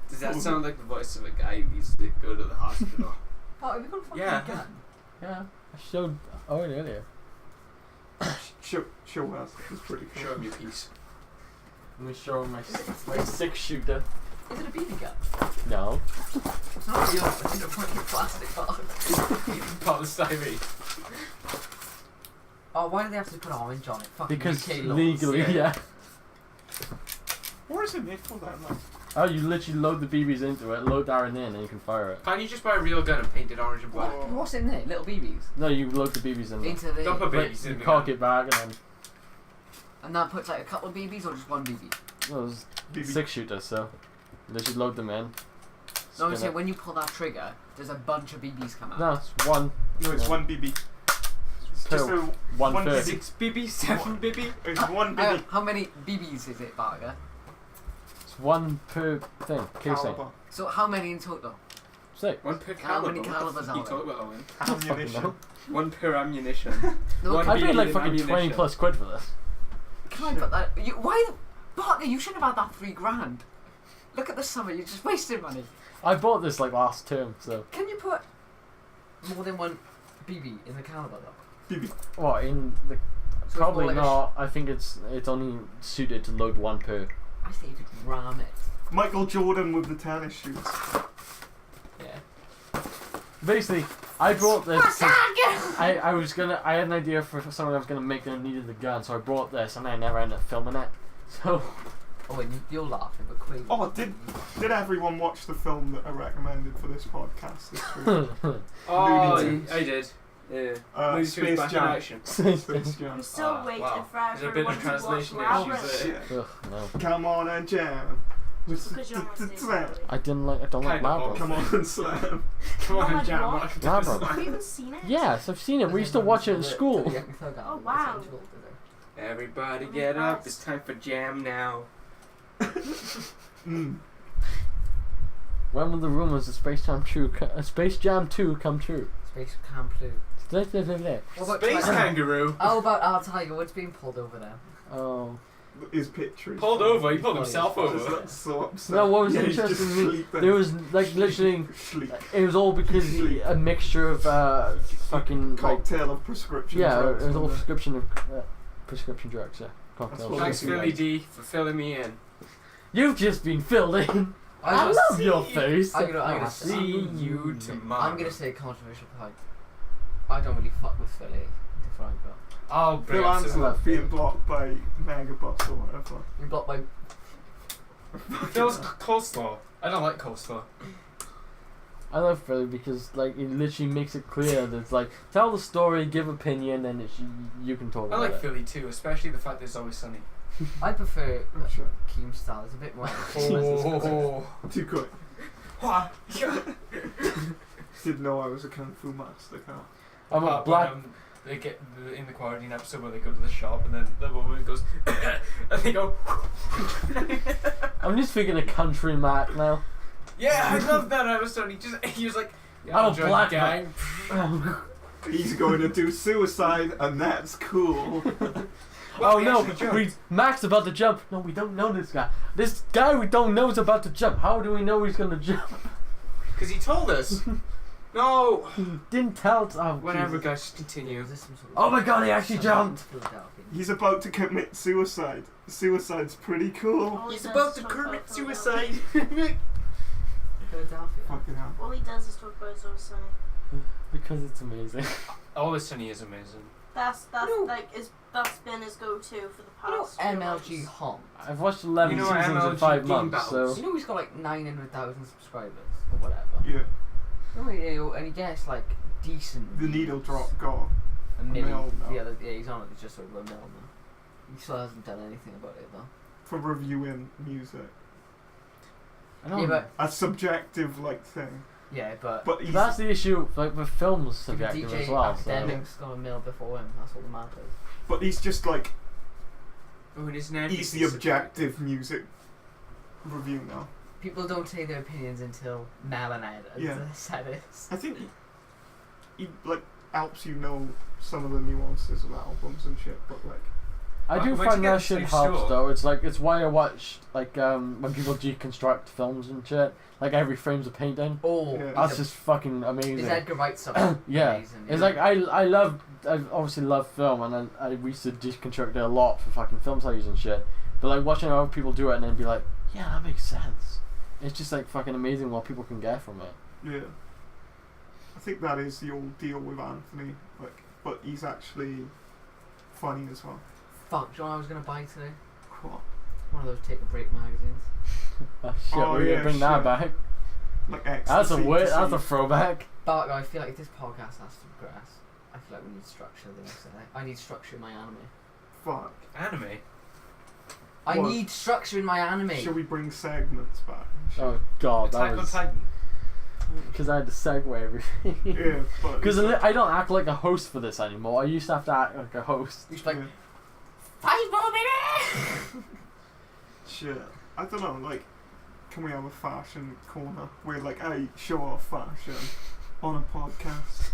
Does that sound like the voice of a guy who needs to go to the hospital? Oh, have we got a fucking Yeah. gun? Yeah, I showed Owen earlier. Show us. It's pretty cool. Show him your piece. Let me show him my 6-shooter. Is it a BB gun? No. It's not real. It's in a fucking plastic box. Polystyrene. Oh, why do they have to put orange on it? Fucking Because UK laws. legally, yeah. What is it made for then? Like, Oh, you literally load the BBs into it, load Darren in, and you can fire it. Can't you just buy a real gun and paint it orange and black? What's in there? Little BBs? No, you load the BBs in there. Into the... Don't put Like, babies you in the cock gun. it back, and then And that puts like a couple of BBs or just one BB? those BB. 6-shooters, so literally load them in. No, I'm spin saying it. when you pull that trigger, there's a bunch of BBs come out. No, it's one. no, it's Yeah. one BB. It's just Two. a One one first. 6 BB, 7 BB. It's one BB. How many BBs is it, Barger? It's one per thing. Casing. Caliber. So how many in total? 6. One per How caliber. many calibers What are you talk about, Owen? I don't fucking Ammunition. know. One per ammunition. No, One I BB paid like in fucking ammunition. 20 plus quid for this. Can I put that? Why the... Barger, you shouldn't have had that $3,000. Look at the summer, you're just wasting money. I bought this like last term, so. Can you put more than one BB in the caliber though? BB. What, in the. So it's Probably more like not. I think it's only suited to load one per. I say you could ram it. Michael Jordan with the tennis shoes. Yeah. Basically, I brought this. 'cause I had an idea for something I was gonna make and I needed the gun, so I brought this and I never ended up filming it. So. Oh, and you're laughing, but Queen. Oh, did everyone watch the film that I recommended for this podcast this week? Oh, Looney Tunes. I did. Looney Tunes Space back in Jam. action. Space Jam. I'm still waiting wow. for There's a bit everyone of to watch translation Labyrinth. issues there. Ugh, no. Come on and jam. Because you don't want to Slam. I don't like Kind of Labyrinth. Come on and slam. Come on, like jam. what? Watch Labyrinth. Have you even seen it? Yes, I've seen it. We used to watch it in school. Oh, wow. Everybody I'm get up, impressed. it's time for jam now. Mm. When will the rumors of Space Jam 2 come true? Space Camp 2. Oh, What about Space Tiger? kangaroo. How about our Tiger Woods being pulled over there? His picture is Pulled funny. over, he pulled himself Just over. like so upset. No, what was Yeah, he's just interesting to me, sleeping. there was like literally, Sleep. it was all because a mixture of fucking like, Cocktail of prescription yeah, drugs. it was all wasn't prescription drugs, yeah. Cocktails. what Thanks, Yeah. Philly D, for filling me in. You've just been filled in. I gonna love see your you. face. I'm gonna I'll say- see you tomorrow. I'm gonna say a controversial point. I don't really fuck with Philly. To Frank, but I'll bring Phil up some. Ansel being blocked by Megabus or whatever. you blocked by. Phil's coleslaw. I don't like coleslaw. I love Philly because like it literally makes it clear that it's like tell the story, give opinion, and it's, you can talk I about like it. Philly too, especially the fact that it's always sunny. I prefer Oh, sure. Keem style. It's a bit more. Oh. Too quick. What? Didn't know I was a kung fu master. Can't. I'm a black. They get in the quarantine episode where they go to the shop and then the woman goes and they go. I'm just thinking of Country Mac now. Yeah, I love that episode. He was like, yeah, I'm a I'll join black the gang. He's going to do suicide, and that's cool. Oh he no, actually jumped. Mac's about to jump. No, we don't know this guy. This guy we don't know is about to jump. How do we know he's gonna jump? Because he told us. No. He didn't tell us. Oh, Whatever, Jesus. guys, just continue. Is this some sort of- Oh my God, he actually jumped. Philadelphia. He's about to commit suicide. Suicide's pretty cool. All he He's does about is to talk commit about suicide. Philadelphia. Fucking hell. All he does is talk about his own son. Because it's amazing. All this sunny is amazing. That's No. like that's been his go-to for the You know past. few MLG months. Hom. I've watched 11 You know seasons in MLG 5 game months, battles? so You know he's got like 900,000 subscribers or whatever. Yeah. And he gets like decent. The needle views. drop got. A million. mil now. Yeah, he's on it just over a mil now. He still hasn't done anything about it though. For reviewing music. I don't Yeah, know. but A subjective like thing. yeah, but But he's That's the issue, like with films the subjective DJ as well. So. Academics got a mil before him. That's all that matters. he's just like Oh, and his name he's the objective music review now. People don't say their opinions until Mel and Ed Yeah. said it. I think he like helps you know some of the nuances of albums and shit, but like I do Where'd you find get that this shit new helps store? though. It's like it's why I watch like when people deconstruct films and shit. Like every frame's a painting. Oh, Yeah. That's just fucking amazing. is Edgar Wright stuff Yeah. amazing? It's like I obviously love film and I used to deconstruct it a lot for fucking film studies and shit. But like watching other people do it and then be like, yeah, that makes sense. It's just like fucking amazing what people can get from it. yeah. I think that is the old deal with Anthony, like but he's actually funny as well. Fuck, do you know what I was gonna buy today? What? One of those take a break magazines. Oh shit, Oh, we're yeah, gonna bring that shit. back. Like That's ecstasy. that's a throwback. But I feel like if this podcast has to progress, I feel like we need structure the next day. I need structure in my anime. Fuck. Anime. I What? need structure in my anime. Shall we bring segments back? and shit? Oh god, Attack that on was Titan. because I had to segue everything. Yeah, but Because I don't act like a host for this anymore. I used to have to act like a host. You should be like, yeah. 5 more minutes! Shit. I don't know, like, can we have a fashion corner where, like, I show off fashion on a podcast?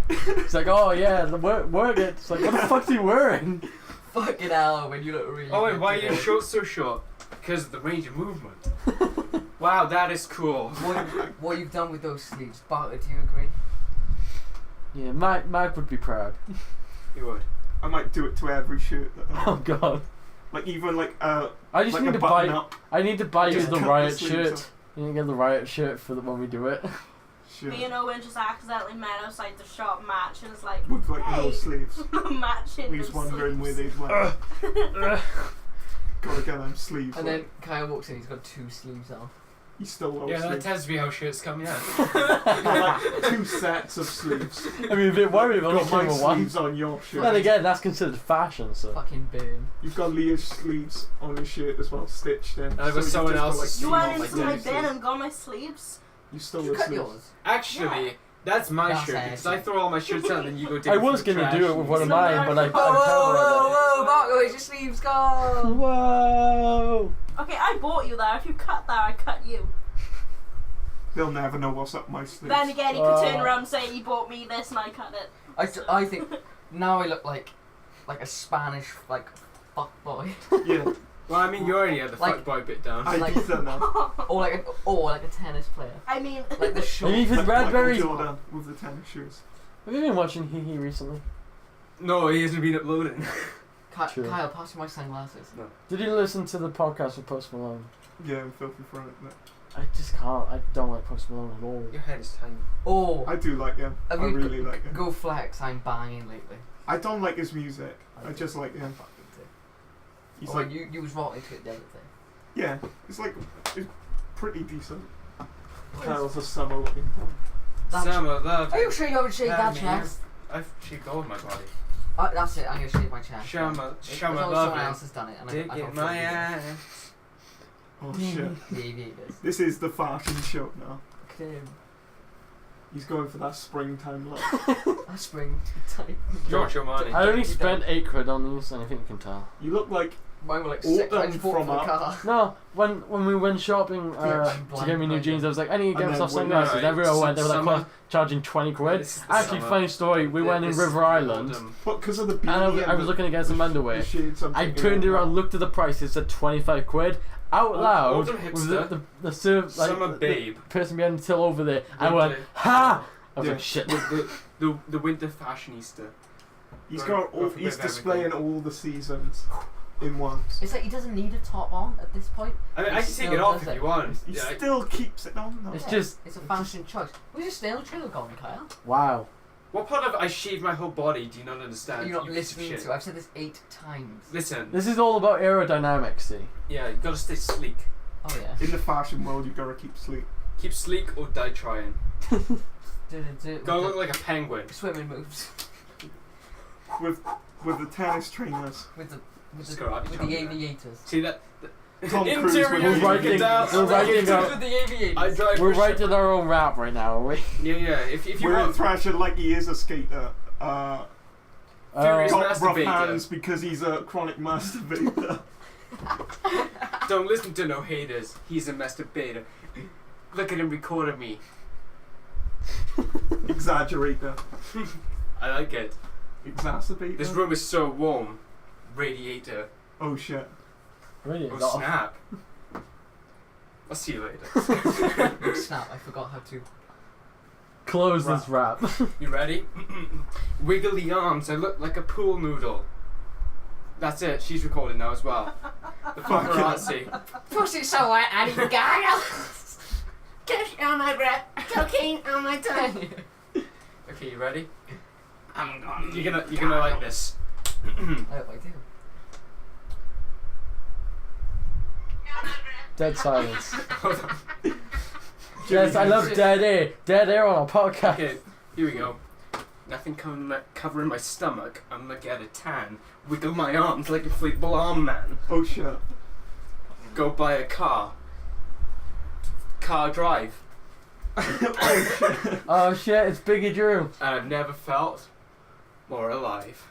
It's like, oh yeah, work it. It's like, what the fuck's he wearing? Fucking hell, when you look really Oh wait, good why are today. your shorts so short? Because of the range of movement. Wow, that is cool. What you've done with those sleeves, Bartley, do you agree? Yeah, Mike would be proud. You would. I might do it to every shirt that I Oh god. like, even, like, I just like need a to button buy. up. I need to buy you Just the cut the riot sleeves shirt. off. You need to get the riot shirt for when we do it. Shit. Me and Owen just accidentally met outside the shop match and it's like, With, like, hey, no sleeves. matching We was them wondering where sleeves. they'd went. Gotta get them sleeves. And like, then Kyle walks in, he's got 2 sleeves on. He still loves Yeah, that sleeves. tends to be how shirts come, yeah. You've got like 2 sets of sleeves. I mean, a bit worried if I only You've got came my with one. sleeves on your shirt. Then again, that's considered fashion, so. Fucking burn. You've got Leah's sleeves on your shirt as well, stitched in. I've got you've someone just got, else's like, sleeve You on went my into my desk. bin and got my sleeves. You stole You the cut sleeves. yours? Actually, Yeah. that's my That's shirt because it. I throw all my shirts out and then you go dig I it was through the gonna do trash it with and one of you- mine, but I. Whoa, Mark, where's your sleeves gone? Whoa! Okay, I bought you there. If you cut that, I cut you. They'll never know what's up my sleeves. Then again, he could turn around and say he bought me this and I cut it. I think now I look like a Spanish like fuck boy, Yeah, Well, I mean, you already had the Like- fuckboy bit down. I Like- do that now. or like a tennis player, I mean, like the Have short. you even Like Bradbury? Michael Jordan with the tennis shoes. Have you been watching Hee Hee recently? No, he hasn't been uploading. True. Kyle, pass me my sunglasses. Did you listen to the podcast with Post Malone? Yeah, I'm filthy for it. But I just can't. I don't like Post Malone at all. Your head is tiny. Oh, I do like him. I have you really like him. Go Flex, I'm banging lately. I don't like his music. I just like him. Fucking too. He's Oh, like, you was rocking to it the other day. yeah, it's pretty decent. Kyle's a summer looking boy. That Summer love. Are you sure you haven't shaved that me. chest? I've shaved all of my body. That's it. I'm gonna shave my chest. Shama As long as someone love else has done it, and Dig I in don't my feel ass. Oh shit. it. This is the fashion show now. Cream. He's going for that springtime look. That's spring time. George Armani. I only spent £8 on these, and I think you can tell. You look like Mine were like Autumn 6 I just bought from for the up. car. No, when we went shopping Yeah, to get me new blind jeans, I was like, I need to get And myself then when- sunglasses. Right, Everywhere I went, they were like summer. charging 20 quid. This is the Actually, summer. funny story. We went in This is River the Island, autumn. but because of the and beanie I was looking to get some underwear. the shades I'm I thinking turned of. around, looked at the price. It said 25 quid. Out loud, Autumn with the hipster. the serve like Summer the babe. person behind the till over there. I Winter. went, ha! I was Yeah. like, shit. The winter fashionista. He's Go- got go all, for a he's bit of displaying all the seasons in one. It's like he doesn't need a top on at this point. I mean, I can It's take still it off does if it. you want. He Yeah, still keeps it on though. It's Yeah, just it's a fashion choice. Where's your snail trail gone, Kyle? wow. what part of I shave my whole body do you not understand? You're not you piece of listening shit? to. I've said this 8 times. Listen, This is all about aerodynamics. See. yeah, you gotta stay sleek. Oh yeah. In the fashion world, you gotta keep sleek. Keep sleek or die trying. Do Gotta look like a penguin. swimming moves With the tennis trainers. with the Just karate with chop, the yeah. aviators. See that? Tom Cruise Interior with We're his writing- get out. we're writing Get up- out. With the aviators. I drive. We're for writing our own rap right now, are we? Yeah, yeah. If you We're want, thrashing like he is a skater. Furious Got rough masturbator. hands because he's a chronic masturbator. Don't listen to no haters. He's a masturbator. Look at him recording me. Exaggerator. I like it. Exacerbator. This room is so warm. Radiator. Oh shit. Really? Oh snap. I'll see you later. Snap! I forgot how to. Close this rap. You ready? Wiggly arms. I look like a pool noodle. That's it. She's recording now as well. The paparazzi. Pussy so wet, I need gaggle. Cash on my breath, cocaine on my tongue. Okay, you ready? You're gonna like this. I hope I do. Dead silence. Hold on. Yes, I love dead air. Dead air on a podcast. Okay, here we go. Nothing covering my stomach. I'm gonna get a tan. Wiggle my arms like a inflatable arm man. Oh shit. Go buy a car. Car drive. Oh shit, it's Biggie Drew. And I've never felt more alive.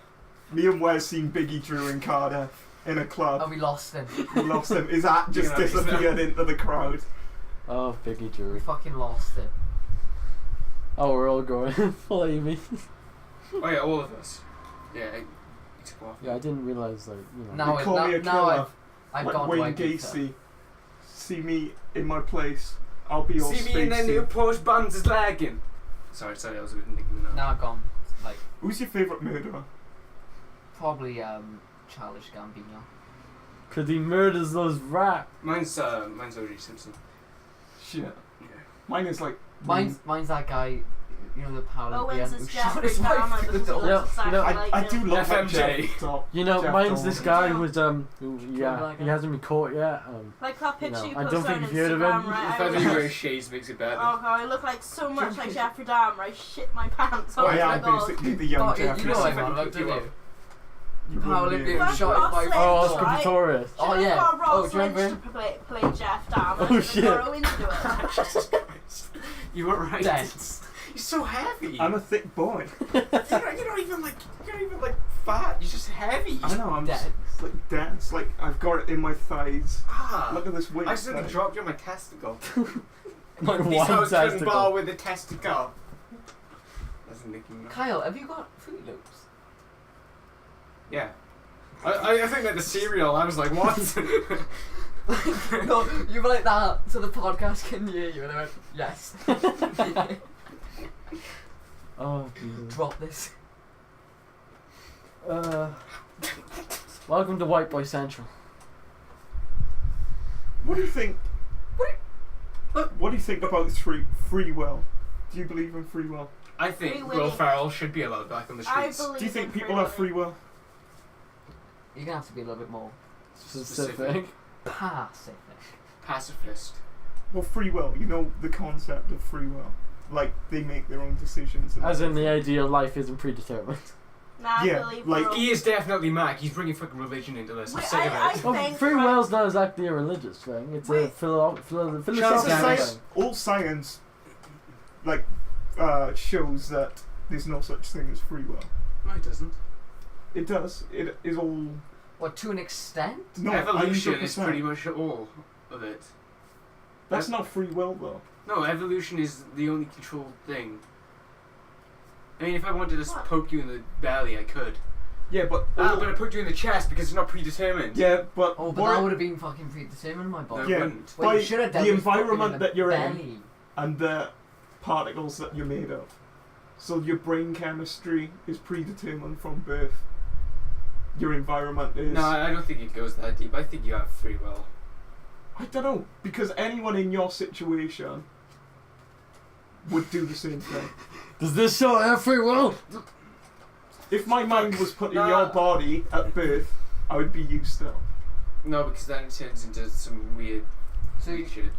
Me and Wes seen Biggie Drew in Cardiff in a Oh, club. we lost him. We lost him. His hat just You know, he's not- disappeared into the crowd. Oh, Biggie We Drew. fucking lost him. Oh, we're all going flaming. Oh yeah, all of us. Yeah, it's go off. Yeah, I didn't realize that, you know. Now They call me a now killer. I've Like got Wayne Dwight Gacy. Gacy. See me in my place. I'll be all See me in that new spacey. Porsche buns is lagging. Sorry, I was a bit thinking now. Now I've gone like Who's your favourite murderer? probably Childish Gambino. Cause he murders those rats. Mine's O.J. Simpson. Shit. Yeah. Mine is like. Mine's that guy You know the power of Owens who is shot Jeffrey his wife Dahmer through the because he door. Yeah, looks exactly you know, like I him. do love that FMJ. Jeff Top. You know, Jeff mine's this Dahmer. guy who was yeah, like he him? hasn't been caught yet. Like that You picture know, you I posted don't think on you've heard of Instagram, him. right? The I fact was that you like, wear shades makes it better. oh god, I look like so much like Jeffrey Dahmer. I shit my pants. Oh I my am god. basically the young Oh, you Jeffrey. know Chris, I'm on if about, you do do you? You Power wouldn't be Olympian able to- shot his wife. Oh, Ross Oscar Lynch, Pistorius. Oh, Should've yeah. got Ross Oh, do you Lynch remember? to play Jeff Dahmer. Oh, and shit. Got Owens to it. Jesus Christ. You were right. Dense. You're so heavy. I'm a thick boy. You're not even like fat. You're just heavy. I know, I'm Dense. just, like dense. Like I've got it in my thighs. Ah. Look at this weight. I suddenly like, dropped you on my testicle. My This one house couldn't testicle. bar with a testicle. That's Nicki Minaj. Kyle, have you got Fruit Loops? Yeah. I think like the cereal. I was like, what? No, you were like that, so the podcast can hear you, and I went, yes. Oh, Jesus. Drop this. Welcome to White Boy Central. What do you think? What do you think about free will? Do you believe in free will? I think Free Will willing. Ferrell should be allowed back on the I streets. believe Do you think in people have will. free will? You're gonna have to be a little bit more Specific. pacific. Pacifist. Well, free will. You know the concept of free will. Like they make their own decisions. And As in the everything. idea of life isn't predetermined. Nah, Yeah, I believe like- we're all- He is definitely Mac. He's bringing fucking religion into this. I'm Wait, sick of I it. Well, think free right- will's not exactly a religious thing. It's a Wait. philosophical It's a Charles science, thing. all science, like, shows that there's no such thing as free will. No, he doesn't. It does. It is all. What, to an extent? No, Evolution is 100%. pretty much all of it. That's not free will though. No, evolution is the only controlled thing. I mean, if I wanted to What? poke you in the belly, I could. Yeah, but But I poked you in the chest because it's not predetermined. yeah, but Oh, but what- that would have been fucking predetermined, my No, boy. it Yeah. wouldn't. What you by should have done the was fucking environment in the that you're in belly. and the particles that you're made of. So your brain chemistry is predetermined from birth. Your environment is. No, I don't think it goes that deep. I think you have free will. I don't know, because anyone in your situation would do the same thing. Does this show have free will? If my mind was put in Nah. your body at birth, I would be you still. No, because then it turns into some weird So you, shit.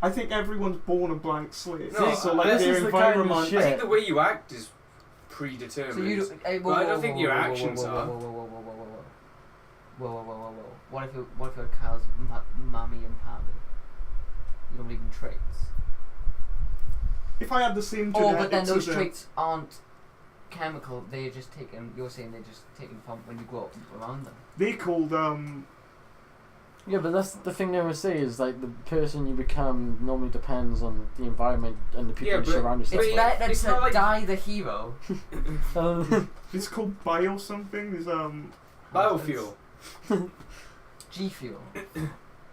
I think everyone's born a blank slate. No, so like this their is the kind of environment. shit. I think the way you act is predetermined. so you hey, But I don't think your actions whoa, are. Whoa, What if you're Kyle's mummy and pappy? You don't believe in traits. If I had the same Oh, genetics but then those as them- traits aren't chemical. They're just taken. You're saying they're just taken from when you grow up around them. they called Yeah, but that's the thing they always say is like the person you become normally depends on the environment and the people Yeah, you but- surround yourself It's Wait, better it's to not like- die the hero. with. it's called bio something. There's Biofuel. G Fuel.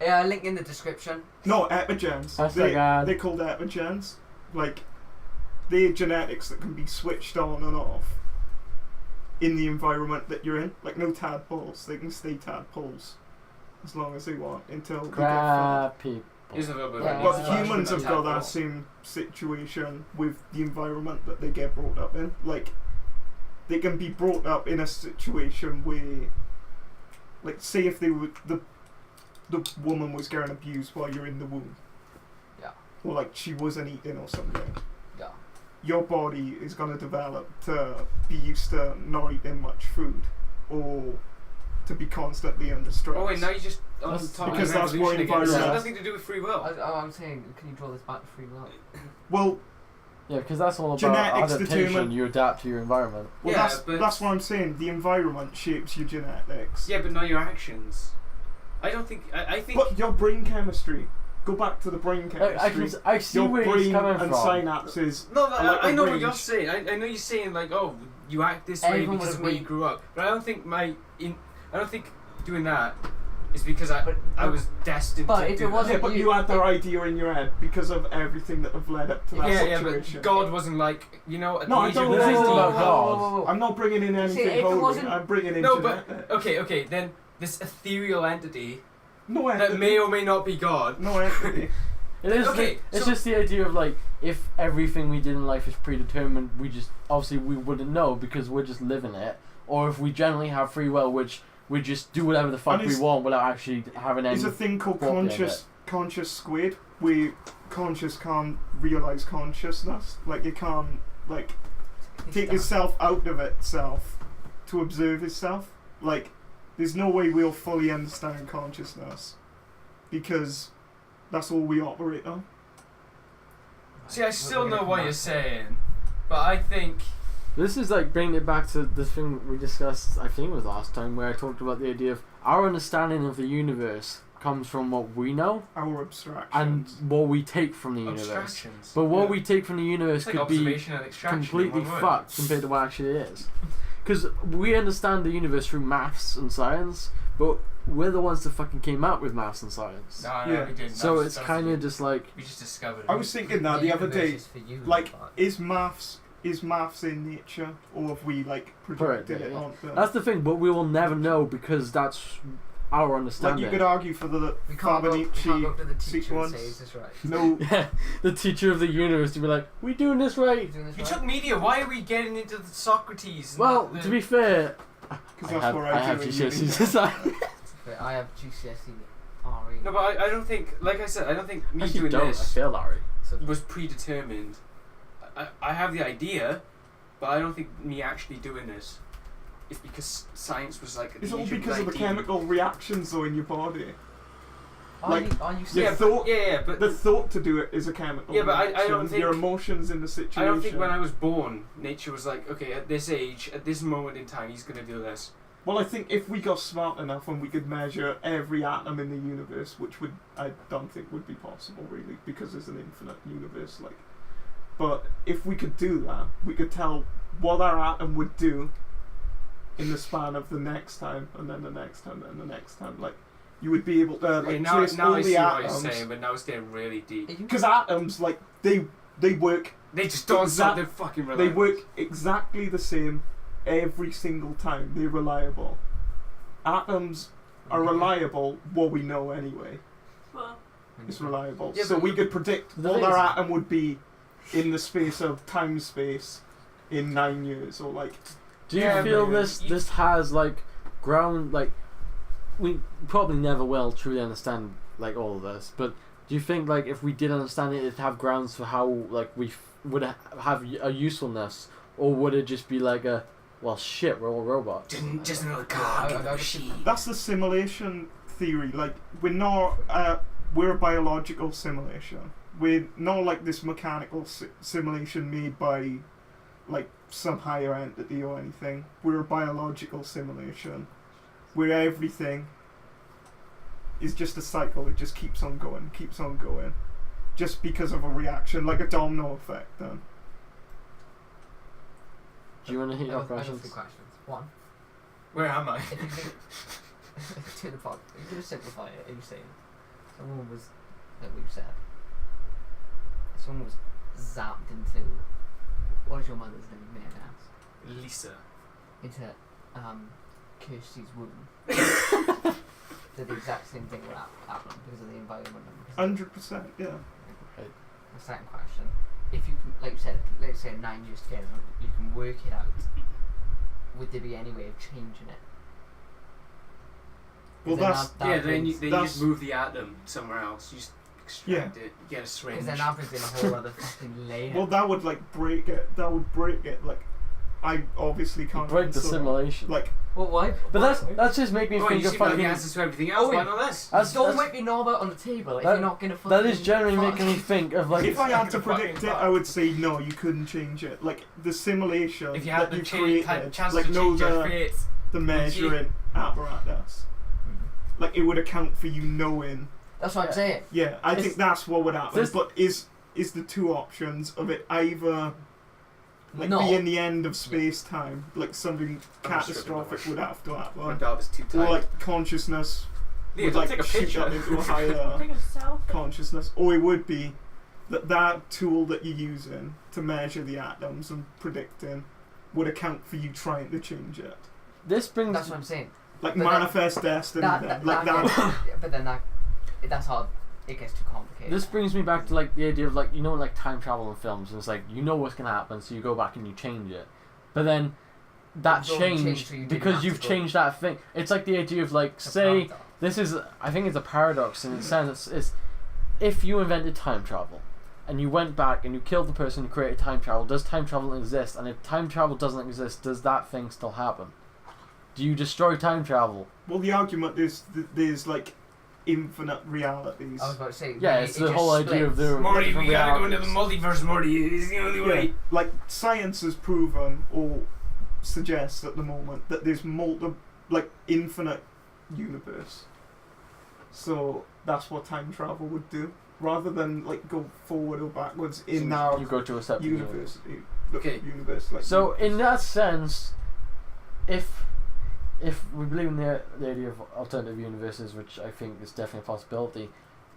Link in the description. no epigens. Hashtag ad. They're called epigens. Like they're genetics that can be switched on and off in the environment that you're in. Like no tadpoles. They can stay tadpoles as long as they want until they get fat. Crap people. Here's a little bit Yeah, of But Yeah. humans have got that same situation with the environment that they get brought up in. Like, they can be brought up in a situation where, like, say if they were the woman was getting abused while you're in the womb. Yeah. Or like she wasn't eating or something. Yeah. Your body is gonna develop to be used to not eating much food, or to be constantly under stress. Oh wait, now you just That's- talking because about that's what evolution again. This has environment- nothing to do with free will. I'm saying, can you draw this back to free will? Well, Yeah, because that's all about Genetics adaptation. determine- You adapt to your environment. well, Yeah, that's but- that's what I'm saying. The environment shapes your genetics. Yeah, but not your actions. I don't think. I think. But your brain chemistry. Go back to the brain chemistry. I see Your where he's brain coming and from. synapses. No, are like I a know what you're range. saying. I know you're saying like, oh, you act this way Everyone because would of where you agree. grew up. But I don't think I don't think doing that is because I But- was destined but to if do it that. wasn't- Yeah, but you had that idea in your head because of everything that have led up to that Yeah, situation. but God wasn't like, you know, at No, the I age don't of This isn't 15. about God. I'm not bringing in anything if it holy. wasn't- I'm bringing in No, but genetics. okay, then this ethereal entity No that entity. may or may not be God No entity. It is. Okay, It's so- just the idea of like, if everything we did in life is predetermined, we just obviously we wouldn't know because we're just living it. Or if we generally have free will, which we just do whatever the fuck And we it's- want without actually having any. There's a thing called thought behind it. conscious squid, where conscious can't realise consciousness. Like it can't like take itself out of itself to observe itself. Like there's no way we'll fully understand consciousness because that's all we operate on. See, I still know what you're saying, but I think This is like bringing it back to the thing we discussed, I think it was last time, where I talked about the idea of our understanding of the universe comes from what we know Our abstractions. and what we take from the universe. abstractions. But what Yeah. we take from the universe It's like could be observation and extraction. completely in one word. fucked compared to what actually is. Because we understand the universe through maths and science, but we're the ones that fucking came up with maths and science. No, Yeah. we didn't. So That's- it's that's kind the- of just like, we just discovered it. I was thinking that the other day. For you, Like, but- is maths in nature, or have we like projected Correct, it yeah. onto? that's the thing, but we will never know because that's our Like understanding. you could argue for the we can't go up Fibonacci to the teacher and sequence. say, is this right? No, Yeah, the teacher of the universe to be like, we doing this Are you right? doing this You right? took media. Why are we getting into the Socrates? and Well, the- to be fair, because I that's have, what I I have do. in GCSE uni. society. But I have GCSE RE. No, but I don't think. Like I said, I don't think me Actually, doing don't. I this failed Ari. So was predetermined. I have the idea, but I don't think me actually doing this is because science was like. It's all ancient because of the idea. chemical reactions though in your body. are like, you your Yeah, thought- but The thought to do it is a chemical Yeah, but I reaction. don't think- your emotions in the situation. I don't think when I was born, nature was like, okay, at this age, at this moment in time, he's gonna do this. Well, I think if we got smart enough and we could measure every atom in the universe, which I don't think would be possible really, because there's an infinite universe. Like, but if we could do that, we could tell what our atom would do in the span of the next time, and then the next time, and the next time. Like, you would be able to Okay, like now trace now all I the see what you're saying, atoms, but now it's getting really deep. because atoms like they work. They just don't Exact- stop. They're fucking They relentless. work exactly the same every single time. They're reliable. Atoms are reliable, what we know anyway. Well, It's reliable. Yeah, so but we you- could predict The what thing our is- atom would be in the space of time-space in 9 years, or like... Do you Yeah, feel but this has like ground, like we probably never will truly understand like all of this, but do you think like if we did understand it, it'd have grounds for how like we would have a usefulness, or would it just be like a, well shit, we're all robots? Just another I- cog I- in the I- machine. That's the simulation theory. Like, we're not... we're a biological simulation. We're not like this mechanical simulation made by like some higher entity or anything. We're a biological simulation where everything is just a cycle. It just keeps on going, just because of a reaction, like a domino effect. Then Do you want to hear I your have three questions? questions. One, Where am I? if you think to the point, you could just simplify it. Are you saying someone was, like we've said, someone was zapped into, what is your mother's name? May I ask? Lisa. Into Kirsty's womb. Did the exact same thing would happen because of the environment and because of 100%, yeah. the second question. If you can, like you said, let's say 9 years together, you can work it out. Would there be any way of changing it? Well, Then that's that Yeah, then you that's- just move the atom somewhere else. You just extract it. You get a syringe. because then that brings in a whole other fucking layer. well, that would like break it. That would break it. Like, I obviously can't Break the answer that. simulation. Like, Well, why? But that's just make me Oh, think you of seem to know the fucking. answers to everything else. Oh, Why not this? That's, Don't that's, make me know about on the table if that- you're not gonna fucking. that is generally fuck. making me think of like. if I had to Fucking predict it, fuck. I would say no. You couldn't change it. Like the simulation If you had that the you created, chance like to no change your the fate. measuring apparatus. Mm. Like it would account for you knowing. That's what I'm saying. Yeah, I It's- think that's what would happen. this- But is the two options of it either like No. be in the end of space time, like something I'm not sure catastrophic if it would have to My happen, dog is too or tight. like consciousness Leo, would don't like take a shoot picture. up into a higher take a selfie. consciousness, or it would be that tool that you're using to measure the atoms and predicting would account for you trying to change it, This brings. That's what I'm saying. like But manifest destiny. Then. Like that. yeah, but then that's hard. it gets too complicated. This brings me back to like the idea of like like time travel in films. And it's like what's gonna happen, so you go back and you change it, but then that It's only changed changed so you didn't because have you've to go. changed that thing. It's like the idea of like say this is I think it's a paradox in a sense. It's if you invented time travel and you went back and you killed the person who created time travel, does time travel exist? And if time travel doesn't exist, does that thing still happen? Do you destroy time travel? Well, the argument is that there's like infinite realities. I was about to say. Yeah, it's the whole idea of the Morty, different we gotta go into the realities. multiverse, Morty. It's the only way. Like science has proven or suggests at the moment that there's infinite universe. So that's what time travel would do, rather than like go forward or backwards in our You go to a separate universe. universe. Like So universe. in that sense, if we believe in the idea of alternative universes, which I think is definitely a possibility,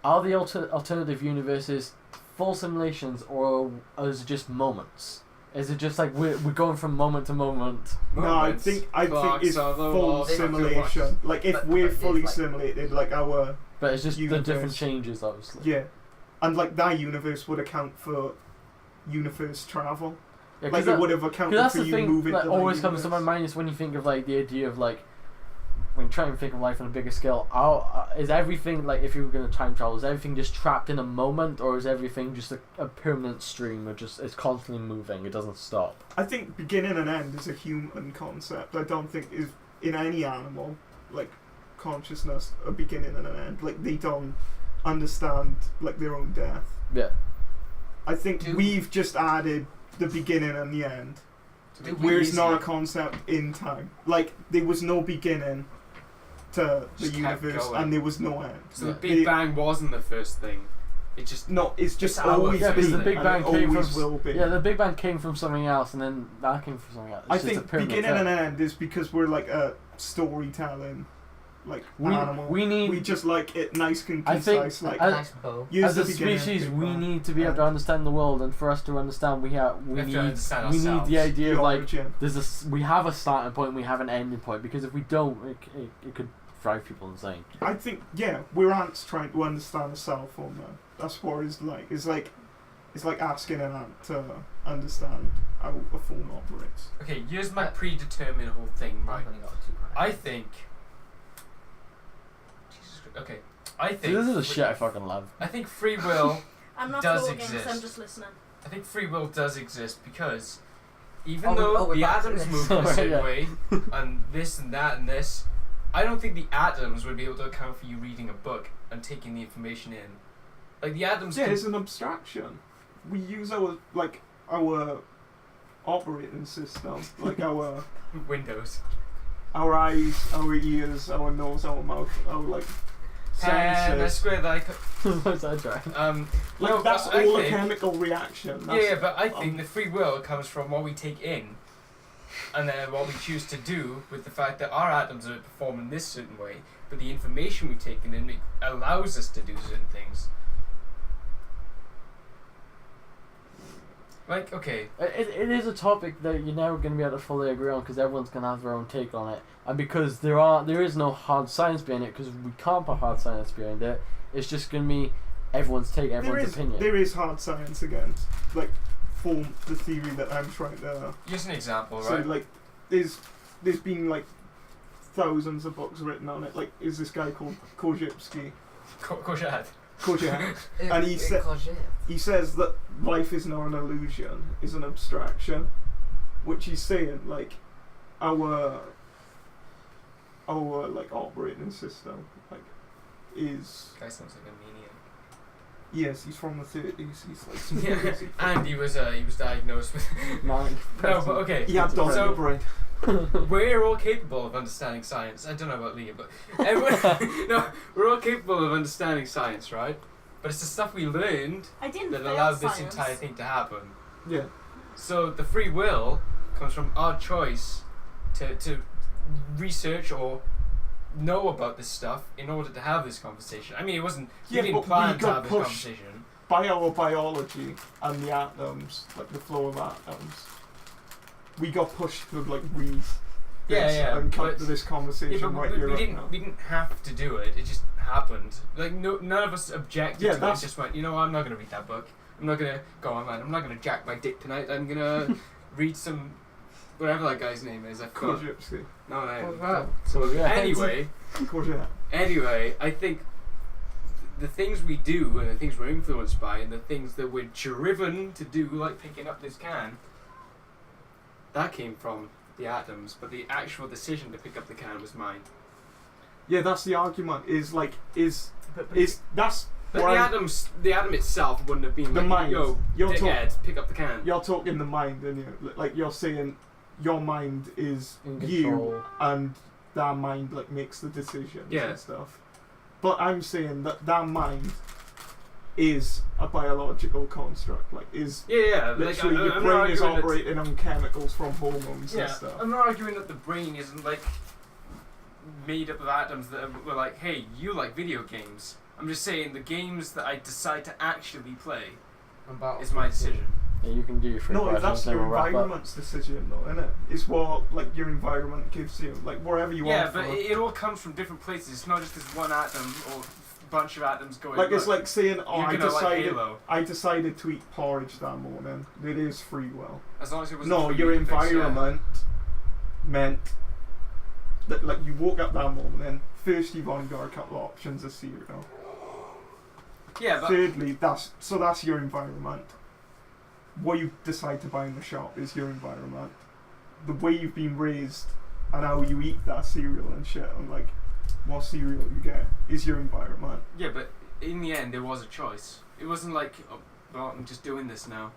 are the alternative universes full simulations, or is it just moments? Is it just like we're going from moment to moment? No, I think it's full simulation. Like if we're fully simulated, like our But it's just universe. the different changes, obviously. yeah, and like that universe would account for universe travel. Yeah, Like it would have accounted that's for the you thing moving that to always that comes to my universe. mind is when you think of like the idea of like when trying to think of life on a bigger scale. Is everything like if you were going to time travel? Is everything just trapped in a moment, or is everything just a permanent stream, or just it's constantly moving? It doesn't stop. I think beginning and end is a human concept. I don't think is in any animal like consciousness a beginning and an end. Like they don't understand like their own death. Yeah. I think we've just added the beginning and the end. Where it's not a concept in time. Like there was no beginning to the Just kept universe going. and there was no end. So the Big Bang wasn't the first thing. It just No, it's just It's our always Yeah, because been. the Big and Bang it came always from will be. yeah, the Big Bang came from something else, and then that came from something else. It's I just a think permanent beginning thing. and end is because we're like a storytelling animal. We need We just like it nice and I think concise. Like A nice bow. use as the a beginning, species, Big we Bang, need to be able to understand the world, and for us to understand, we have to need understand we need ourselves. the idea the of like origin. we have a starting point, we have an ending point, because if we don't, it could drive people insane. I think we're ants trying to understand a cell phone now. That's what it's like. It's like asking an ant to understand how a phone operates. okay. Here's my predetermined whole thing, right? I've only got 2 points. I think. Jesus Christ. Okay. I See, think. this is the shit I fucking love. I think free will. I'm not Does talking, so I'm exist. just listening. I think free will does exist because even Oh, though we're the back to atoms this. move in a Sorry, certain yeah. way, and this and that and this, I don't think the atoms would be able to account for you reading a book and taking the information in. Like the atoms. Yeah, can- it's an abstraction. We use our operating system, like our Windows. eyes, our ears, our nose, our mouth, our like And I senses. swear that What's that drive? Like no, that's but I all a think- chemical reaction. Yeah, That's, yeah, but I think the free will comes from what we take in, and then what we choose to do with the fact that our atoms are performing this certain way, but the information we've taken in allows us to do certain things. Like, okay, It is a topic that you're never going to be able to fully agree on, because everyone's going to have their own take on it, and because there is no hard science behind it, because we can't put hard science behind it. It's just going to be everyone's take, everyone's opinion. There is hard science against like form the theory that I'm trying to. here's an example, So right? like there's been like thousands of books written on it. Like is this guy called Korzybski? Courgette. Korzybski. And he says that life is not an illusion, is an abstraction, which he's saying like our like operating system like is Guy sounds like a maniac. yes he's from the 30s he's like some Yeah, crazy and he was diagnosed with. Manic No, but okay. he had So- dominant brain. We're all capable of understanding science. I don't know about Leah, but everyone, no, we're all capable of understanding science, right? But it's the stuff we learned I didn't that fail allowed this science. entire thing to happen. Yeah. So the free will comes from our choice to research or know about this stuff in order to have this conversation. I mean, it wasn't. Yeah, we didn't but plan we to got have this pushed. conversation. By our biology and the atoms, like the flow of atoms, we got pushed to like read this Yeah, and come but- to this conversation Yeah, but right here we right didn't. now. We didn't have to do it. It just happened. Like none of us objected Yeah, to it. that's- Just went. You know, I'm not gonna read that book. I'm not gonna go online. I'm not gonna jack my dick tonight. I'm gonna read some, whatever that guy's name is. I forgot. Kojips, No. So yeah. Anyway, I think the things we do and the things we're influenced by and the things that we're driven to do, like picking up this can, that came from the atoms, but the actual decision to pick up the can was mine. Yeah, that's the argument. Is But that's the where the atom itself wouldn't have been The like, mind. yo, You're dickhead, pick up the can. you're talking the mind, and you like you're saying your mind is In you, control. and their mind like makes the decisions Yeah. and stuff. But I'm saying that their mind is a biological construct. Like is Yeah. literally your I'm not brain is arguing that- operating on chemicals from hormones Yeah, and stuff. I'm not arguing that the brain isn't like made up of atoms that were like, hey, you like video games. I'm just saying the games that I decide to actually play is my decision. Yeah, you can do your free No, questions, that's then your we'll wrap up. environment's decision, though, isn't it? It's what like your environment gives you, like wherever you Yeah, are. but it all comes from different places. It's not just this one atom or bunch of atoms going. Like it's "Look, like saying, "Oh, you're I gonna like decided, Halo." I decided to eat porridge that morning." It is free will. As long as it was No, your environment meant that, like, you woke up that morning. First, you've only got a couple of options of cereal. Yeah, but Thirdly, that's your environment. What you decide to buy in the shop is your environment. The way you've been raised and how you eat that cereal and shit, and like what cereal you get is your environment. yeah, but in the end, there was a choice. It wasn't like, oh, well, I'm just doing this now.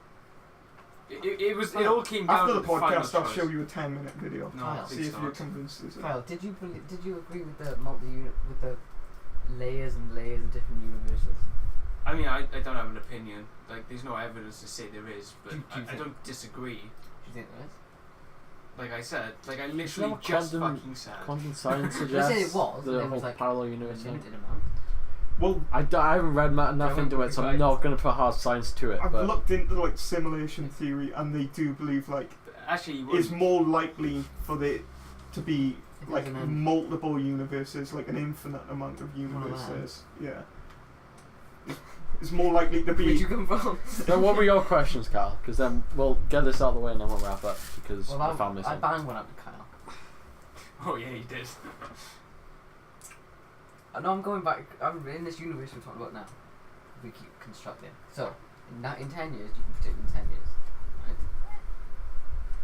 It was. It all came down After to the final podcast, I'll choice. show you a 10-minute video. No, Kyle, See please if you're don't. convinced. Is it? Kyle, did you agree with the multi-unit with the layers and layers of different universes? I mean, I don't have an opinion. Like, there's no evidence to say there is, but Do you I think- don't disagree. Do you think there is? Like I said, like I You literally know what just quantum- fucking said. Quantum science They suggests said it was, the and it whole was like parallel a universe thing. limited amount. Well, I haven't read enough Yeah, into well, it, so I'm right. not going to put hard science to it. I've But looked into like simulation theory, and they do believe like Actually, it's more likely for it to be If like there's an end. multiple universes, like an infinite amount of One of them. universes. Yeah. It's more likely to Where'd be. you come from? then what were your questions, Carl? Because then we'll get this out of the way and then we'll wrap up because Well, my family's I on. banged one up with Kyle. Oh yeah, you did. I know I'm going back. I'm in this universe we're talking about now. We keep constructing. So, in 10 years, you can predict in 10 years. Right?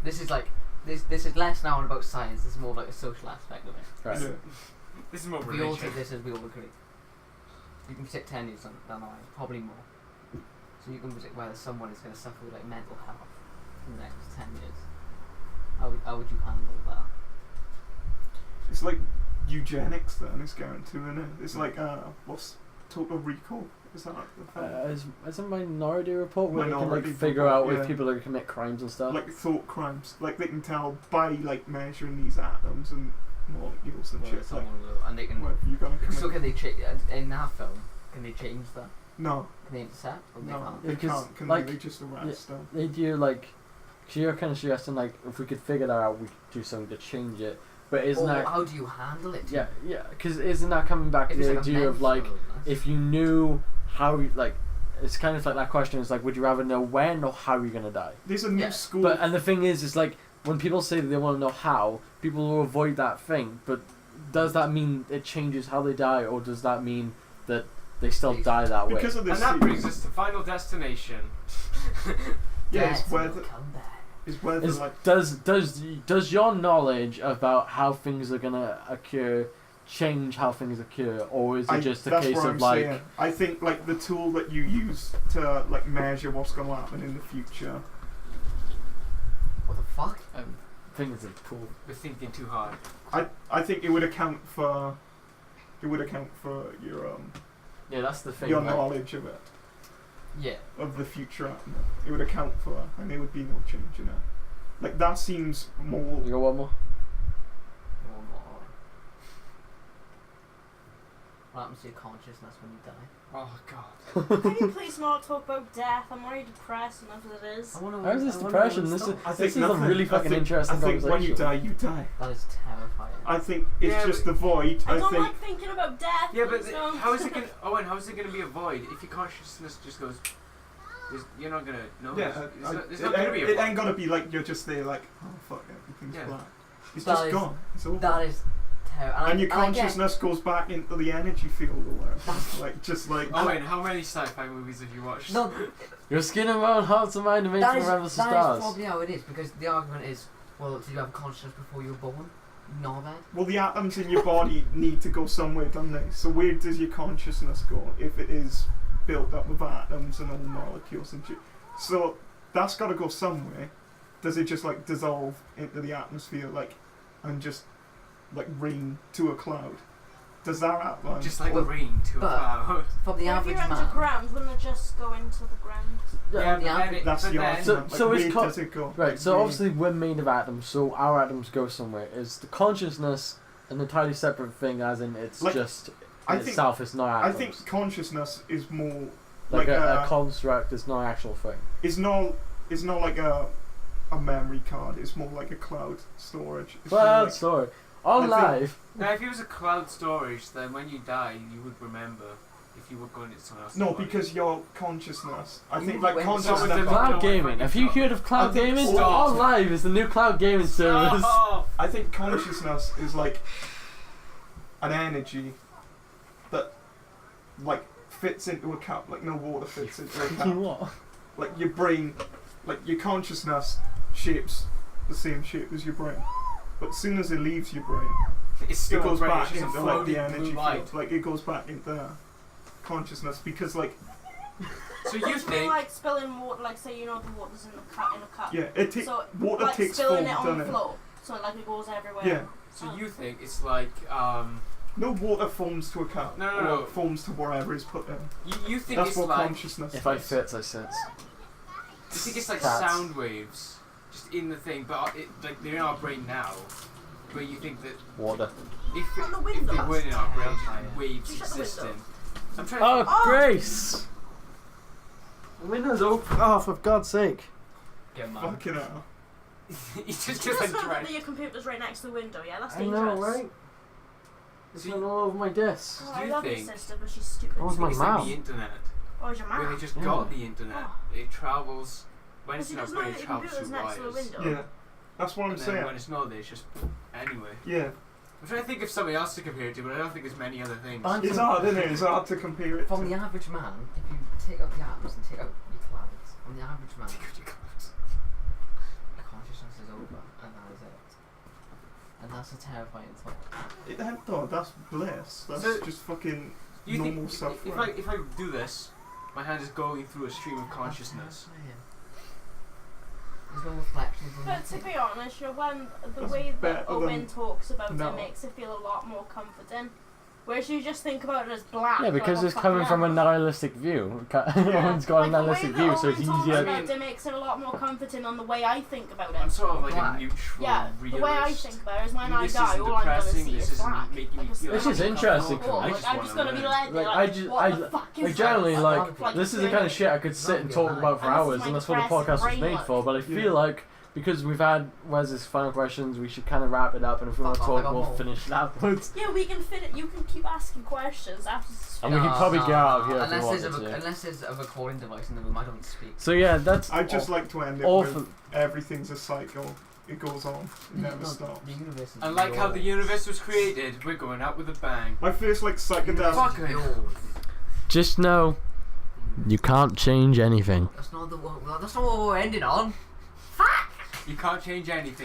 This is like this is less now about science. This is more like a social aspect of it. Right. Yeah. This is more We all religion. take this as we all agree. You can predict 10 years down the line, probably more. So you can predict whether someone is going to suffer with like mental health in the next 10 years. How would you handle that? It's like eugenics. Then it's going to, isn't it? It's like what's Total Recall? Is that the thing? As a Minority Report where you can Minority like figure Report, out yeah. if people are commit crimes and stuff. Like thought crimes. Like they can tell by like measuring these atoms and molecules and Whether shit. Like, someone will, and they can. whether you're gonna So commit. can they change in that film? Can they change that? No, Can they intercept? Or they no, can't? they Because, can't. Can like, they just arrest them? They do like, so you're kind of suggesting like if we could figure that out, we could do something to change it. But isn't Or that how do you handle it? yeah? Because isn't that coming back to If it's the like a idea of mental like illness. if you knew how like it's kind of like that question is like would you rather know when or how you're gonna die? There's a new Yeah, school. But and the thing is like when people say that they want to know how, people will avoid that thing. But does that mean it changes how they die, or does that mean that they still die that way? because of this And that series, brings us to Final Destination. yeah, it's Death whether will come back. it's whether Is, like does your knowledge about how things are gonna occur change how things occur, or is it just a that's case what of I'm like saying. I think like the tool that you use to like measure what's going to happen in the future. What the fuck? things are cool? We're thinking too hard. I think it would account for your Yeah, that's the thing. your like, knowledge of it, Yeah. of the future. It would account for, and there would be no change in it. Like that seems more. you got one more? One more. What happens to your consciousness when you die? Oh god. Can you please not talk about death? I'm already depressed enough as it is. How's this depression? This is I think this is a nothing. really fucking interesting I think conversation. when you die, you die. That is terrifying. I think it's Yeah, just but- the void. I don't think like thinking about death. Yeah, but please don't. how is it gonna? Owen, how is it gonna be a void if your consciousness just goes? You're not gonna know. yeah, There's not gonna be a it void. ain't gonna be like you're just there like, oh fuck, everything's Yeah. black. It's That just is- gone. It's over. That is terrible. and your consciousness goes back into the energy field or whatever. like just like. Owen, how many sci-fi movies have you watched? No, Your skin and bone, hearts and mind, and makes that you is, remember the that is stars. probably how it is, because the argument is, well, did you have consciousness before you were born? No, man. Well, the atoms in your body need to go somewhere, don't they? So where does your consciousness go if it is built up of atoms and all molecules and shit? So that's got to go somewhere. Does it just like dissolve into the atmosphere, like, and just like rain to a cloud? Does that happen? Just like Well, rain to a but- cloud. From the Well, if average you're man. underground, wouldn't it just go into the ground? Yeah, the but then average- it, That's but the then, argument. So like, it's where does it go? Right, so Like, obviously we're made of atoms, so our atoms go somewhere. Is the consciousness an entirely separate thing, as in it's Like, just I in think- itself, it's not I atoms? think consciousness is more like like a construct, it's not an actual thing. it's not like a memory card. It's more like a cloud storage. It's more Well, like, sorry. On I live, now, if it was a cloud storage, then when you die, you would remember if you were going into someone else's no, body. because your consciousness. I You think like went- consciousness. So with the- cloud no, gaming. Have you heard of I cloud think gaming? stop. On live is the new cloud gaming service. Stop! I think consciousness is like an energy that like fits into a cup, like no water fits into a cup. What? Like your brain, like your consciousness shapes the same shape as your brain, but as soon as it leaves your brain, It's still it goes brain, back it's just into a like the floating energy blue light. field. Like it goes back into consciousness because like So you It's been think? like spilling water, like say the water's in a cup. yeah, it takes So water like takes form, spilling it on doesn't the it? floor, so like it goes everywhere. Yeah. So you think it's like No water forms to a cup. No, no, or no. forms to wherever it's put in. you think That's it's what like consciousness If I is. fit, I sense. you think it's like Cats. sound waves just in the thing, but like they're in our brain now. But you think that Water. if On the if they window. weren't in our brain, Terrifying. just waves You shut the existing. window. I'm trying to. Oh, Oh! Grace! The window's open. Oh, for God's sake. Yeah, man. Fucking hell. you just Just get know like that your computer's right next to the window. Yeah, that's I dangerous. know, right? It's See- been all over my desk. Oh, Do I you love your think- sister, but she's stupid. Oh, it's my it's like mouth. the internet, Oh, it's your where they mouth. just Yeah. got the internet. It travels when But it's she in our doesn't know brain. that It your travels computer's through next to the wires. window. Yeah. That's what I'm And then saying. when it's not there, it's just anyway. Yeah. I'm trying to think of something else to compare it to, but I don't think there's many other things. But- It's hard, isn't it? It's hard to compare it From to. the average man, if you take out the atoms and take out your clouds, from the average man, consciousness is over, and that is it. And that's a terrifying thought. It ain't though, that's bliss. That's So- just fucking You normal think suffering. if I do this, my hand is going through a stream of consciousness. There's no reflections on But to nothing. be honest, when the That's way that better Owen than- talks about no. it makes it feel a lot more comforting. Whereas you just think about it as black. Yeah, because like, it's coming from a nihilistic view. Everyone's got a nihilistic view, so it's easier. easier. It makes it a lot more comforting on the way I think about I'm it. sort of like Black. a neutral Yeah, realist. the way I think about it is when I This die, isn't all I'm gonna depressing, see this is isn't black. making me I just feel This think is I'm interesting, comfortable. Chris. Like, I'm just gonna be led Like, like, I just- what I- the fuck is Like generally, this? like Like, this is the kind of shit I could sit and talk about for And this is hours, my and that's what the depressed podcast was brain made look. for. But I Yeah. feel like because we've had Wes's final questions, we should kind of wrap it up, and if we want to Fuck off, I talk, got we'll more. finish it afterwards. Yeah, we can fit it. You can keep asking questions after. And we can probably get out of here if we unless there's wanted to. unless there's a recording device in the room, I don't speak. So yeah, that's. I'd just like to end it awful. with everything's a cycle. It goes on. It never No, stops. The universe is And like how the yours. universe was created, we're going out with a bang. My first like psychedelic. Fuck it. Yours. Just know you can't change anything. That's not the that's not what we're ending on. You can't change anything.